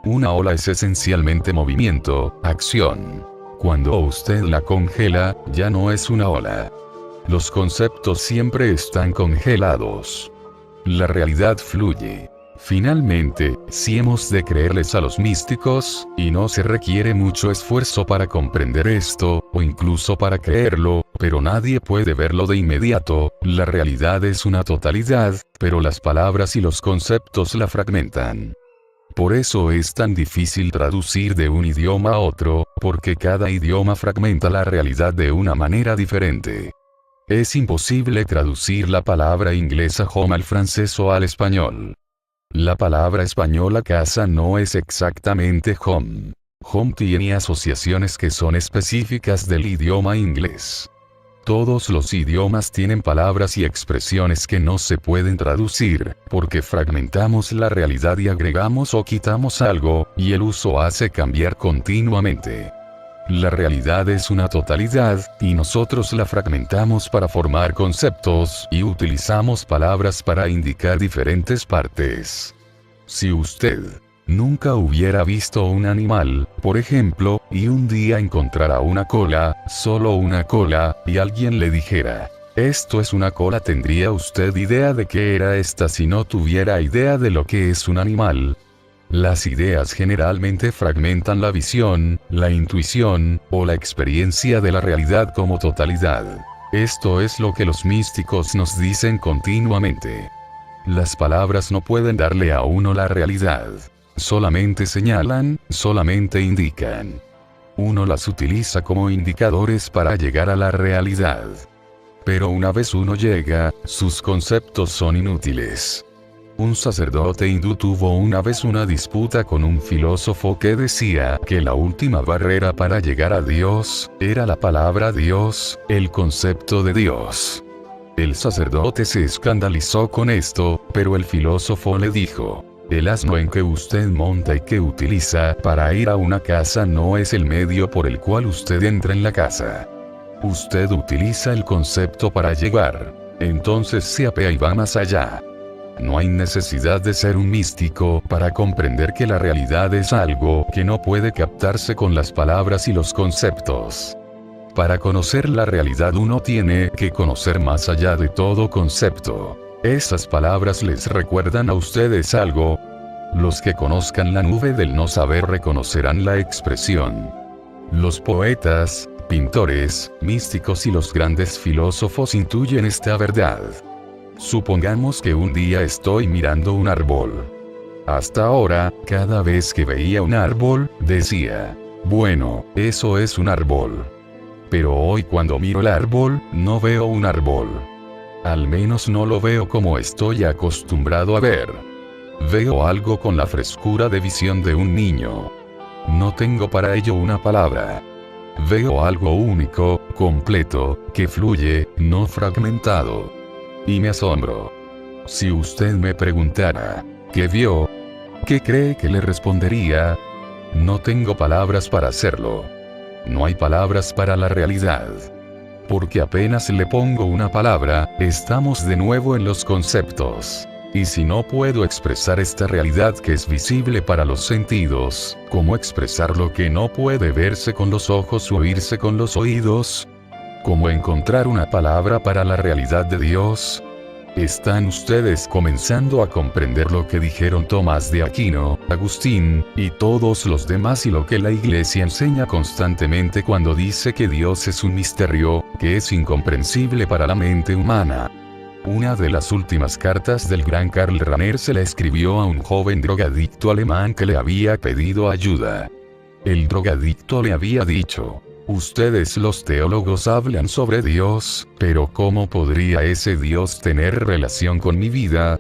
Una ola es esencialmente movimiento, acción. Cuando usted la congela, ya no es una ola. Los conceptos siempre están congelados. La realidad fluye. Finalmente, si hemos de creerles a los místicos, y no se requiere mucho esfuerzo para comprender esto, o incluso para creerlo, pero nadie puede verlo de inmediato, la realidad es una totalidad, pero las palabras y los conceptos la fragmentan. Por eso es tan difícil traducir de un idioma a otro, porque cada idioma fragmenta la realidad de una manera diferente. Es imposible traducir la palabra inglesa home al francés o al español. La palabra española casa no es exactamente home. Home tiene asociaciones que son específicas del idioma inglés. Todos los idiomas tienen palabras y expresiones que no se pueden traducir, porque fragmentamos la realidad y agregamos o quitamos algo, y el uso hace cambiar continuamente. La realidad es una totalidad, y nosotros la fragmentamos para formar conceptos, y utilizamos palabras para indicar diferentes partes. Si usted nunca hubiera visto un animal, por ejemplo, y un día encontrara una cola, solo una cola, y alguien le dijera, esto es una cola, ¿tendría usted idea de qué era esta si no tuviera idea de lo que es un animal? Las ideas generalmente fragmentan la visión, la intuición, o la experiencia de la realidad como totalidad. Esto es lo que los místicos nos dicen continuamente. Las palabras no pueden darle a uno la realidad. Solamente señalan, solamente indican. Uno las utiliza como indicadores para llegar a la realidad. Pero una vez uno llega, sus conceptos son inútiles. Un sacerdote hindú tuvo una vez una disputa con un filósofo que decía que la última barrera para llegar a Dios era la palabra Dios, el concepto de Dios. El sacerdote se escandalizó con esto, pero el filósofo le dijo, el asno en que usted monta y que utiliza para ir a una casa no es el medio por el cual usted entra en la casa. Usted utiliza el concepto para llegar. Entonces se apea y va más allá. No hay necesidad de ser un místico para comprender que la realidad es algo que no puede captarse con las palabras y los conceptos. Para conocer la realidad uno tiene que conocer más allá de todo concepto. Esas palabras les recuerdan a ustedes algo. Los que conozcan la nube del no saber reconocerán la expresión. Los poetas, pintores, místicos y los grandes filósofos intuyen esta verdad. Supongamos que un día estoy mirando un árbol. Hasta ahora, cada vez que veía un árbol, decía, bueno, eso es un árbol. Pero hoy cuando miro el árbol, no veo un árbol. Al menos no lo veo como estoy acostumbrado a ver. Veo algo con la frescura de visión de un niño. No tengo para ello una palabra. Veo algo único, completo, que fluye, no fragmentado. Y me asombro. Si usted me preguntara, ¿qué vio? ¿Qué cree que le respondería? No tengo palabras para hacerlo. No hay palabras para la realidad. Porque apenas le pongo una palabra, estamos de nuevo en los conceptos. Y si no puedo expresar esta realidad que es visible para los sentidos, ¿cómo expresar lo que no puede verse con los ojos o oírse con los oídos? ¿Cómo encontrar una palabra para la realidad de Dios? ¿Están ustedes comenzando a comprender lo que dijeron Tomás de Aquino, Agustín, y todos los demás y lo que la Iglesia enseña constantemente cuando dice que Dios es un misterio, que es incomprensible para la mente humana? Una de las últimas cartas del gran Karl Rahner se la escribió a un joven drogadicto alemán que le había pedido ayuda. El drogadicto le había dicho: ustedes los teólogos hablan sobre Dios, pero ¿cómo podría ese Dios tener relación con mi vida?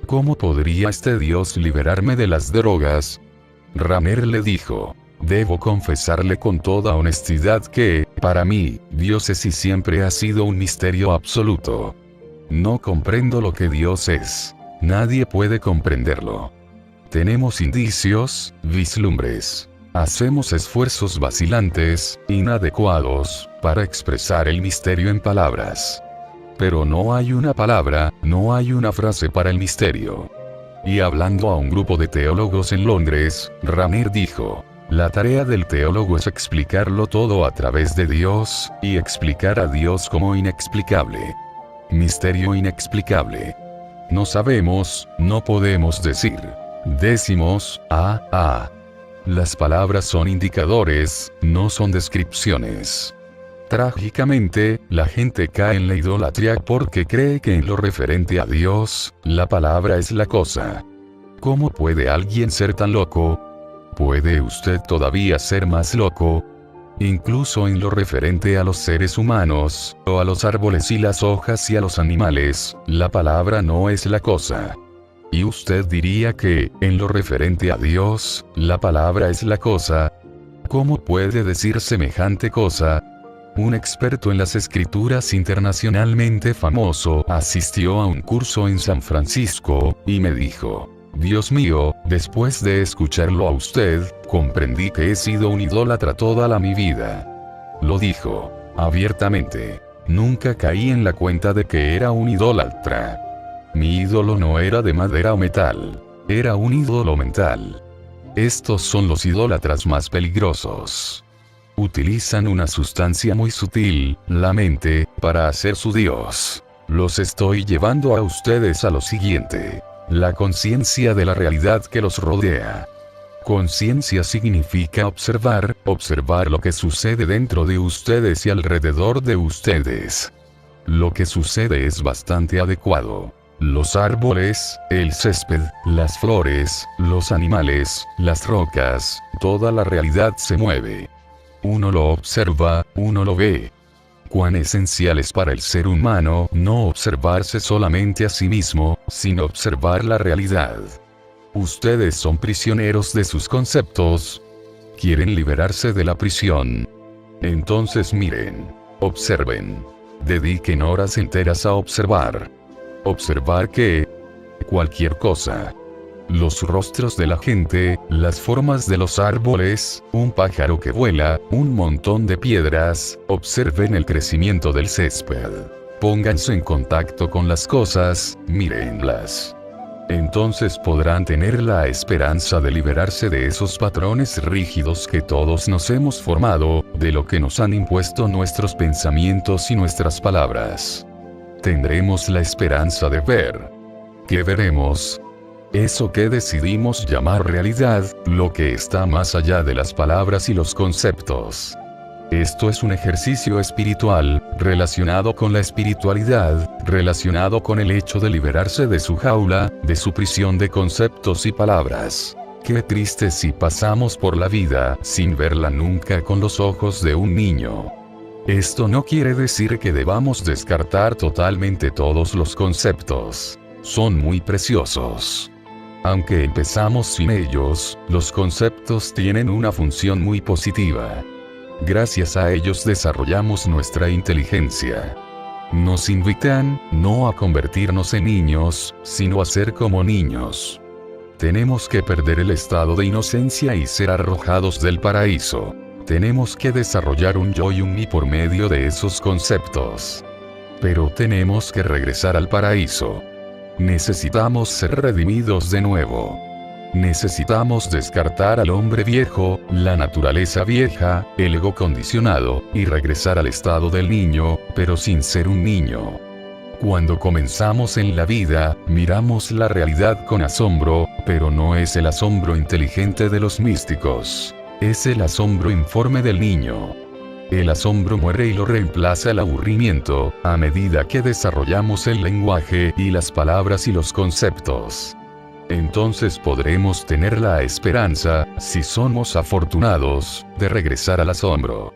¿Cómo podría este Dios liberarme de las drogas? Rahner le dijo: debo confesarle con toda honestidad que, para mí, Dios es y siempre ha sido un misterio absoluto. No comprendo lo que Dios es. Nadie puede comprenderlo. Tenemos indicios, vislumbres. Hacemos esfuerzos vacilantes, inadecuados, para expresar el misterio en palabras. Pero no hay una palabra, no hay una frase para el misterio. Y hablando a un grupo de teólogos en Londres, Rahner dijo: la tarea del teólogo es explicarlo todo a través de Dios, y explicar a Dios como inexplicable. Misterio inexplicable. No sabemos, no podemos decir. Decimos, Las palabras son indicadores, no son descripciones. Trágicamente, la gente cae en la idolatría porque cree que en lo referente a Dios, la palabra es la cosa. ¿Cómo puede alguien ser tan loco? ¿Puede usted todavía ser más loco? Incluso en lo referente a los seres humanos, o a los árboles y las hojas y a los animales, la palabra no es la cosa. Y usted diría que, en lo referente a Dios, la palabra es la cosa. ¿Cómo puede decir semejante cosa? Un experto en las escrituras internacionalmente famoso asistió a un curso en San Francisco, y me dijo: Dios mío, después de escucharlo a usted, comprendí que he sido un idólatra toda mi vida. Lo dijo abiertamente. Nunca caí en la cuenta de que era un idólatra. Mi ídolo no era de madera o metal. Era un ídolo mental. Estos son los idólatras más peligrosos. Utilizan una sustancia muy sutil, la mente, para hacer su Dios. Los estoy llevando a ustedes a lo siguiente: la conciencia de la realidad que los rodea. Conciencia significa observar lo que sucede dentro de ustedes y alrededor de ustedes. Lo que sucede es bastante adecuado. Los árboles, el césped, las flores, los animales, las rocas, toda la realidad se mueve. Uno lo observa, uno lo ve. Cuán esencial es para el ser humano no observarse solamente a sí mismo, sino observar la realidad. Ustedes son prisioneros de sus conceptos. Quieren liberarse de la prisión. Entonces miren, observen. Dediquen horas enteras a observar. Observar que cualquier cosa. Los rostros de la gente, las formas de los árboles, un pájaro que vuela, un montón de piedras. Observen el crecimiento del césped. Pónganse en contacto con las cosas, mírenlas. Entonces podrán tener la esperanza de liberarse de esos patrones rígidos que todos nos hemos formado, de lo que nos han impuesto nuestros pensamientos y nuestras palabras. Tendremos la esperanza de ver. ¿Qué veremos? Eso que decidimos llamar realidad, lo que está más allá de las palabras y los conceptos. Esto es un ejercicio espiritual, relacionado con la espiritualidad, relacionado con el hecho de liberarse de su jaula, de su prisión de conceptos y palabras. Qué triste si pasamos por la vida sin verla nunca con los ojos de un niño. Esto no quiere decir que debamos descartar totalmente todos los conceptos. Son muy preciosos. Aunque empezamos sin ellos, los conceptos tienen una función muy positiva. Gracias a ellos desarrollamos nuestra inteligencia. Nos invitan, no a convertirnos en niños, sino a ser como niños. Tenemos que perder el estado de inocencia y ser arrojados del paraíso. Tenemos que desarrollar un yo y un mí por medio de esos conceptos. Pero tenemos que regresar al paraíso. Necesitamos ser redimidos de nuevo. Necesitamos descartar al hombre viejo, la naturaleza vieja, el ego condicionado, y regresar al estado del niño, pero sin ser un niño. Cuando comenzamos en la vida, miramos la realidad con asombro, pero no es el asombro inteligente de los místicos. Es el asombro informe del niño. El asombro muere y lo reemplaza el aburrimiento, a medida que desarrollamos el lenguaje y las palabras y los conceptos. Entonces podremos tener la esperanza, si somos afortunados, de regresar al asombro.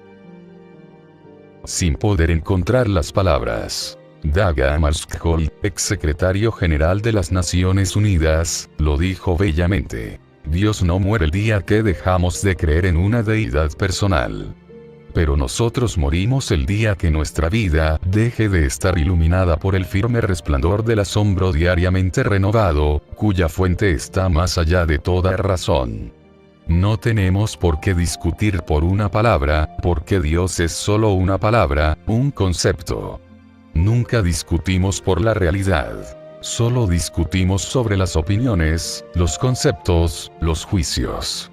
Sin poder encontrar las palabras. Dag Hammarskjöld, exsecretario general de las Naciones Unidas, lo dijo bellamente. Dios no muere el día que dejamos de creer en una deidad personal. Pero nosotros morimos el día que nuestra vida deje de estar iluminada por el firme resplandor del asombro diariamente renovado, cuya fuente está más allá de toda razón. No tenemos por qué discutir por una palabra, porque Dios es solo una palabra, un concepto. Nunca discutimos por la realidad. Solo discutimos sobre las opiniones, los conceptos, los juicios.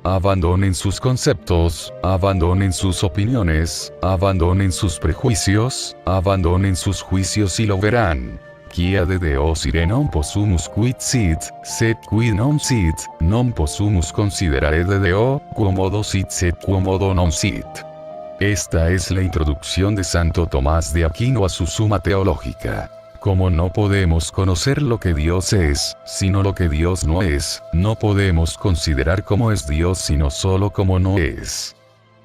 Abandonen sus conceptos, abandonen sus opiniones, abandonen sus prejuicios, abandonen sus juicios y lo verán. Quia de Deos ire non possumus quid sit, sed quid non sit, non possumus considerare de Deo, quomodo sit sed quomodo non sit. Esta es la introducción de Santo Tomás de Aquino a su Suma Teológica. Como no podemos conocer lo que Dios es, sino lo que Dios no es, no podemos considerar cómo es Dios sino solo cómo no es.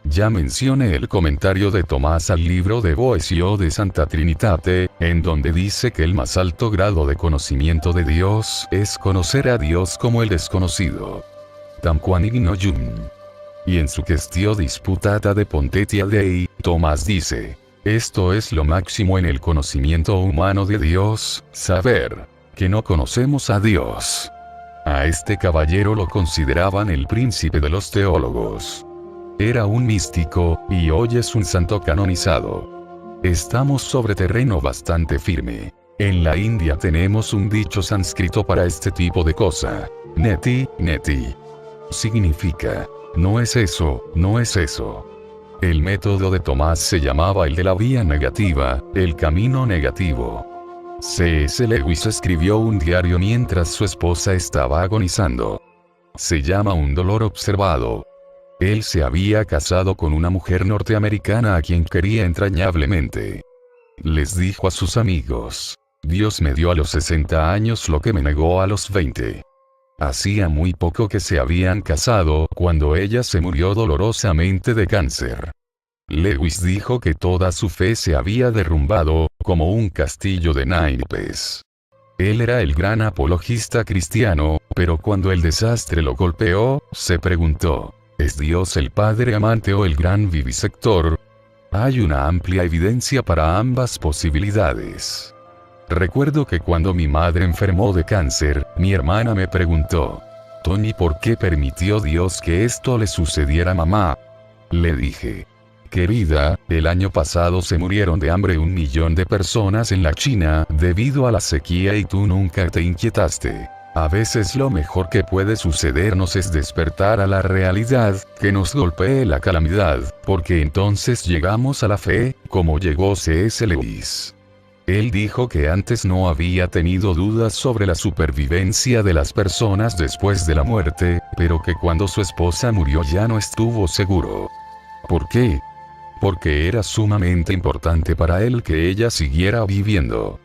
Ya mencioné el comentario de Tomás al libro de Boecio de Santa Trinitate, en donde dice que el más alto grado de conocimiento de Dios es conocer a Dios como el desconocido. Tamquam ignorum. Y en su Quaestio Disputata de Pontitia Dei, Tomás dice: esto es lo máximo en el conocimiento humano de Dios, saber que no conocemos a Dios. A este caballero lo consideraban el príncipe de los teólogos. Era un místico, y hoy es un santo canonizado. Estamos sobre terreno bastante firme. En la India tenemos un dicho sánscrito para este tipo de cosa. Neti, neti. Significa, no es eso, no es eso. El método de Tomás se llamaba el de la vía negativa, el camino negativo. C.S. Lewis escribió un diario mientras su esposa estaba agonizando. Se llama Un dolor observado. Él se había casado con una mujer norteamericana a quien quería entrañablemente. Les dijo a sus amigos: Dios me dio a los 60 años lo que me negó a los 20. Hacía muy poco que se habían casado cuando ella se murió dolorosamente de cáncer. Lewis dijo que toda su fe se había derrumbado, como un castillo de naipes. Él era el gran apologista cristiano, pero cuando el desastre lo golpeó, se preguntó: ¿es Dios el Padre amante o el gran vivisector? Hay una amplia evidencia para ambas posibilidades. Recuerdo que cuando mi madre enfermó de cáncer, mi hermana me preguntó: Tony, ¿por qué permitió Dios que esto le sucediera a mamá? Le dije: querida, el año pasado se murieron de hambre 1 millón de personas en la China debido a la sequía y tú nunca te inquietaste. A veces lo mejor que puede sucedernos es despertar a la realidad, que nos golpee la calamidad, porque entonces llegamos a la fe, como llegó C.S. Lewis. Él dijo que antes no había tenido dudas sobre la supervivencia de las personas después de la muerte, pero que cuando su esposa murió ya no estuvo seguro. ¿Por qué? Porque era sumamente importante para él que ella siguiera viviendo.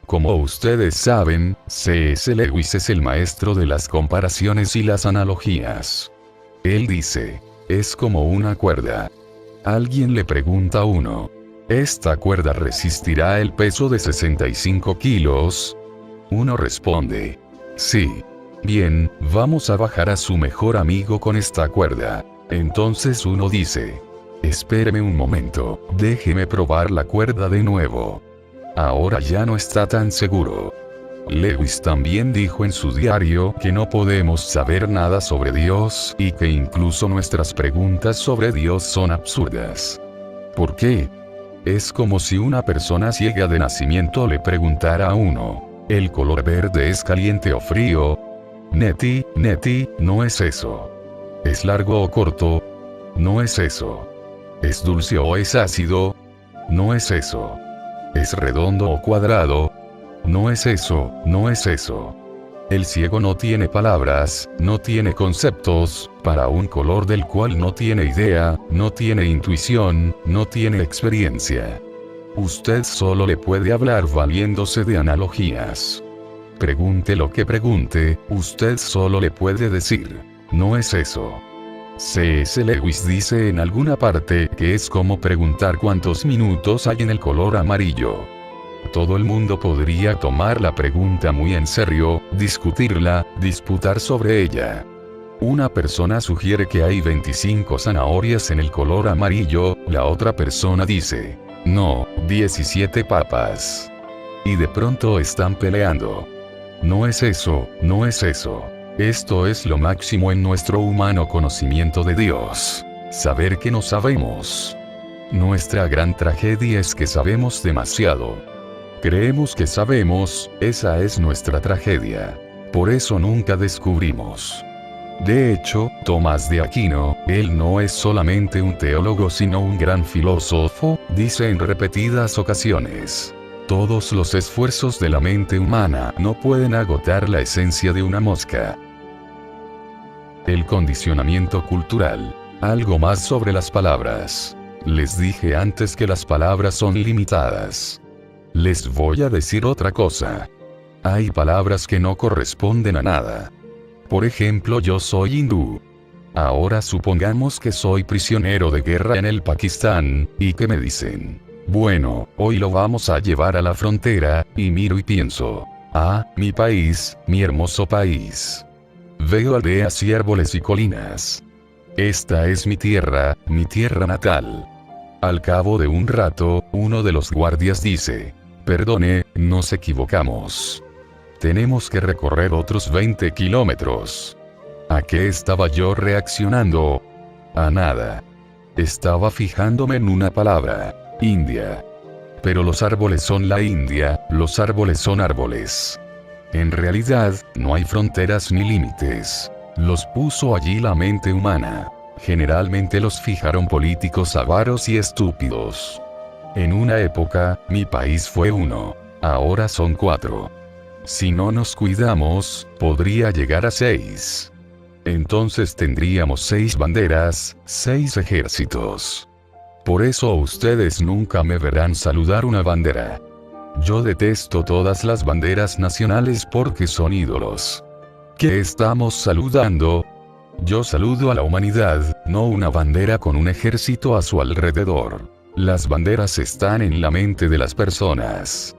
Como ustedes saben, C.S. Lewis es el maestro de las comparaciones y las analogías. Él dice, es como una cuerda. Alguien le pregunta a uno, ¿esta cuerda resistirá el peso de 65 kilos? Uno responde, sí. Bien, vamos a bajar a su mejor amigo con esta cuerda. Entonces uno dice, espéreme un momento, déjeme probar la cuerda de nuevo. Ahora ya no está tan seguro. Lewis también dijo en su diario que no podemos saber nada sobre Dios y que incluso nuestras preguntas sobre Dios son absurdas. ¿Por qué? Es como si una persona ciega de nacimiento le preguntara a uno, ¿el color verde es caliente o frío? Neti, no es eso. ¿Es largo o corto? No es eso. ¿Es dulce o es ácido? No es eso. ¿Es redondo o cuadrado? No es eso, no es eso. El ciego no tiene palabras, no tiene conceptos, para un color del cual no tiene idea, no tiene intuición, no tiene experiencia. Usted solo le puede hablar valiéndose de analogías. Pregunte lo que pregunte, usted solo le puede decir, no es eso. C.S. Lewis dice en alguna parte que es como preguntar cuántos minutos hay en el color amarillo. Todo el mundo podría tomar la pregunta muy en serio, discutirla, disputar sobre ella. Una persona sugiere que hay 25 zanahorias en el color amarillo, la otra persona dice, no, 17 papas. Y de pronto están peleando. No es eso, no es eso. Esto es lo máximo en nuestro humano conocimiento de Dios. Saber que no sabemos. Nuestra gran tragedia es que sabemos demasiado. Creemos que sabemos, esa es nuestra tragedia. Por eso nunca descubrimos. De hecho, Tomás de Aquino, él no es solamente un teólogo sino un gran filósofo, dice en repetidas ocasiones. Todos los esfuerzos de la mente humana no pueden agotar la esencia de una mosca. El condicionamiento cultural. Algo más sobre las palabras. Les dije antes que las palabras son limitadas. Les voy a decir otra cosa. Hay palabras que no corresponden a nada. Por ejemplo, yo soy hindú. Ahora supongamos que soy prisionero de guerra en el Pakistán, y que me dicen, bueno, hoy lo vamos a llevar a la frontera, y miro y pienso, ah, mi país, mi hermoso país. Veo aldeas y árboles y colinas. Esta es mi tierra natal. Al cabo de un rato, uno de los guardias dice, perdone, nos equivocamos. Tenemos que recorrer otros 20 kilómetros. ¿A qué estaba yo reaccionando? A nada. Estaba fijándome en una palabra, India. Pero los árboles son la India, los árboles son árboles. En realidad, no hay fronteras ni límites. Los puso allí la mente humana. Generalmente los fijaron políticos avaros y estúpidos. En una época, mi país fue uno. Ahora son 4. Si no nos cuidamos, podría llegar a 6. Entonces tendríamos 6 banderas, 6 ejércitos. Por eso ustedes nunca me verán saludar una bandera. Yo detesto todas las banderas nacionales porque son ídolos. ¿Qué estamos saludando? Yo saludo a la humanidad, no una bandera con un ejército a su alrededor. Las banderas están en la mente de las personas.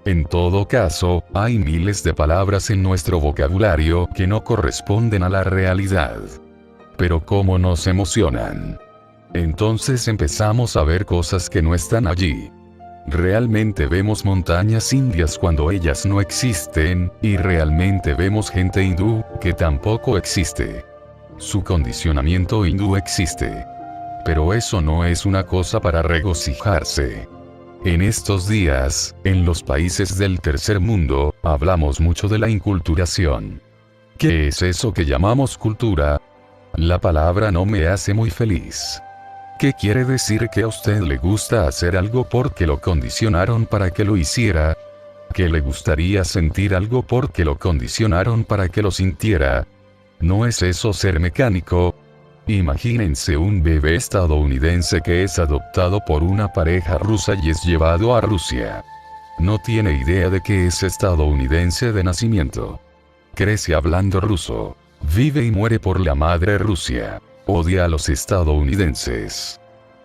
En todo caso, hay miles de palabras en nuestro vocabulario que no corresponden a la realidad. Pero cómo nos emocionan. Entonces empezamos a ver cosas que no están allí. Realmente vemos montañas indias cuando ellas no existen, y realmente vemos gente hindú, que tampoco existe. Su condicionamiento hindú existe. Pero eso no es una cosa para regocijarse. En estos días, en los países del tercer mundo, hablamos mucho de la inculturación. ¿Qué es eso que llamamos cultura? La palabra no me hace muy feliz. ¿Qué quiere decir que a usted le gusta hacer algo porque lo condicionaron para que lo hiciera? ¿Que le gustaría sentir algo porque lo condicionaron para que lo sintiera? ¿No es eso ser mecánico? Imagínense un bebé estadounidense que es adoptado por una pareja rusa y es llevado a Rusia. No tiene idea de que es estadounidense de nacimiento. Crece hablando ruso. Vive y muere por la madre Rusia. Odia a los estadounidenses.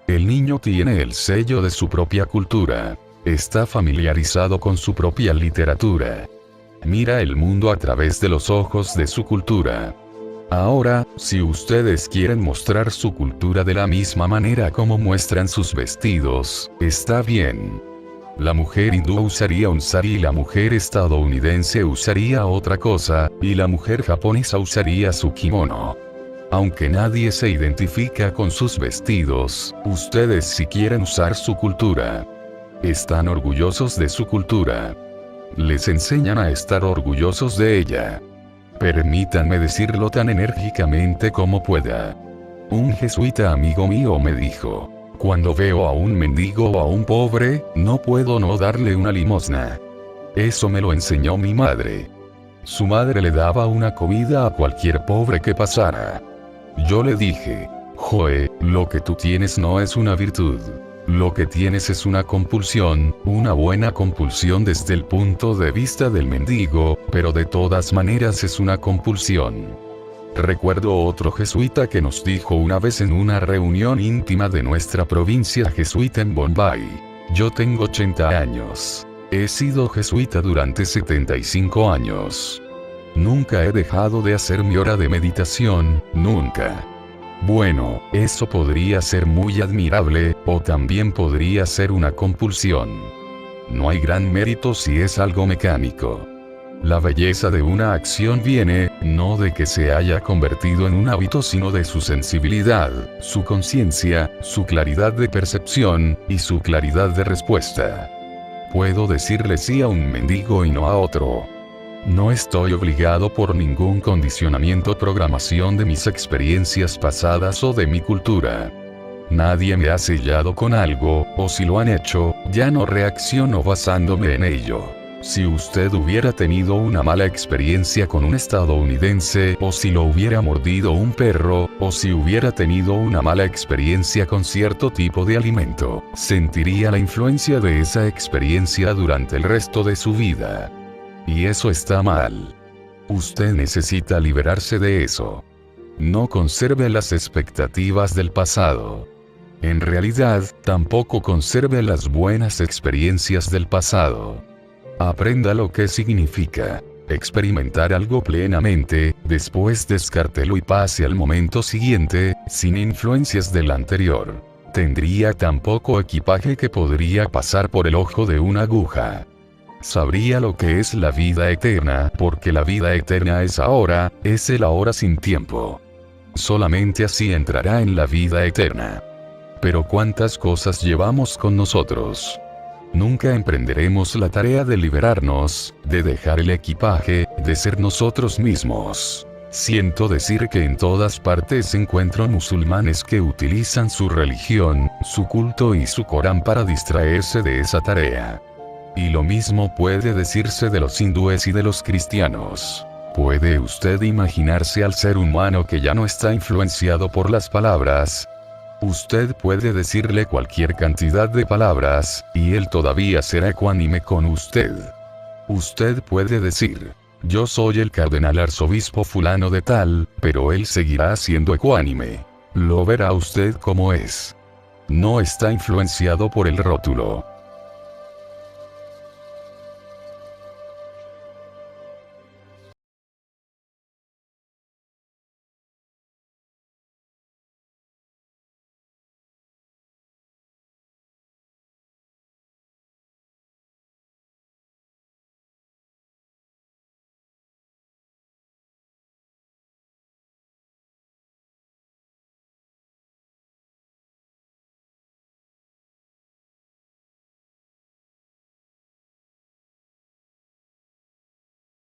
El niño tiene el sello de su propia cultura. Está familiarizado con su propia literatura. Mira el mundo a través de los ojos de su cultura. Ahora, si ustedes quieren mostrar su cultura de la misma manera como muestran sus vestidos, está bien. La mujer hindú usaría un sari y la mujer estadounidense usaría otra cosa, y la mujer japonesa usaría su kimono. Aunque nadie se identifica con sus vestidos, ustedes sí quieren usar su cultura. Están orgullosos de su cultura. Les enseñan a estar orgullosos de ella. Permítanme decirlo tan enérgicamente como pueda. Un jesuita amigo mío me dijo: cuando veo a un mendigo o a un pobre, no puedo no darle una limosna. Eso me lo enseñó mi madre. Su madre le daba una comida a cualquier pobre que pasara. Yo le dije: Joe, lo que tú tienes no es una virtud. Lo que tienes es una compulsión, una buena compulsión desde el punto de vista del mendigo, pero de todas maneras es una compulsión. Recuerdo otro jesuita que nos dijo una vez en una reunión íntima de nuestra provincia jesuita en Bombay: yo tengo 80 años. He sido jesuita durante 75 años. Nunca he dejado de hacer mi hora de meditación, nunca. Bueno, eso podría ser muy admirable, o también podría ser una compulsión. No hay gran mérito si es algo mecánico. La belleza de una acción viene, no de que se haya convertido en un hábito, sino de su sensibilidad, su conciencia, su claridad de percepción, y su claridad de respuesta. Puedo decirle sí a un mendigo y no a otro. No estoy obligado por ningún condicionamiento o programación de mis experiencias pasadas o de mi cultura. Nadie me ha sellado con algo, o si lo han hecho, ya no reacciono basándome en ello. Si usted hubiera tenido una mala experiencia con un estadounidense, o si lo hubiera mordido un perro, o si hubiera tenido una mala experiencia con cierto tipo de alimento, sentiría la influencia de esa experiencia durante el resto de su vida. Y eso está mal. Usted necesita liberarse de eso. No conserve las expectativas del pasado. En realidad, tampoco conserve las buenas experiencias del pasado. Aprenda lo que significa experimentar algo plenamente, después descártelo y pase al momento siguiente, sin influencias del anterior. Tendría tan poco equipaje que podría pasar por el ojo de una aguja. Sabría lo que es la vida eterna, porque la vida eterna es ahora, es el ahora sin tiempo. Solamente así entrará en la vida eterna. Pero ¿cuántas cosas llevamos con nosotros? Nunca emprenderemos la tarea de liberarnos, de dejar el equipaje, de ser nosotros mismos. Siento decir que en todas partes encuentro musulmanes que utilizan su religión, su culto y su Corán para distraerse de esa tarea. Y lo mismo puede decirse de los hindúes y de los cristianos. ¿Puede usted imaginarse al ser humano que ya no está influenciado por las palabras? Usted puede decirle cualquier cantidad de palabras, y él todavía será ecuánime con usted. Usted puede decir: yo soy el cardenal arzobispo fulano de tal, pero él seguirá siendo ecuánime. Lo verá usted como es. No está influenciado por el rótulo.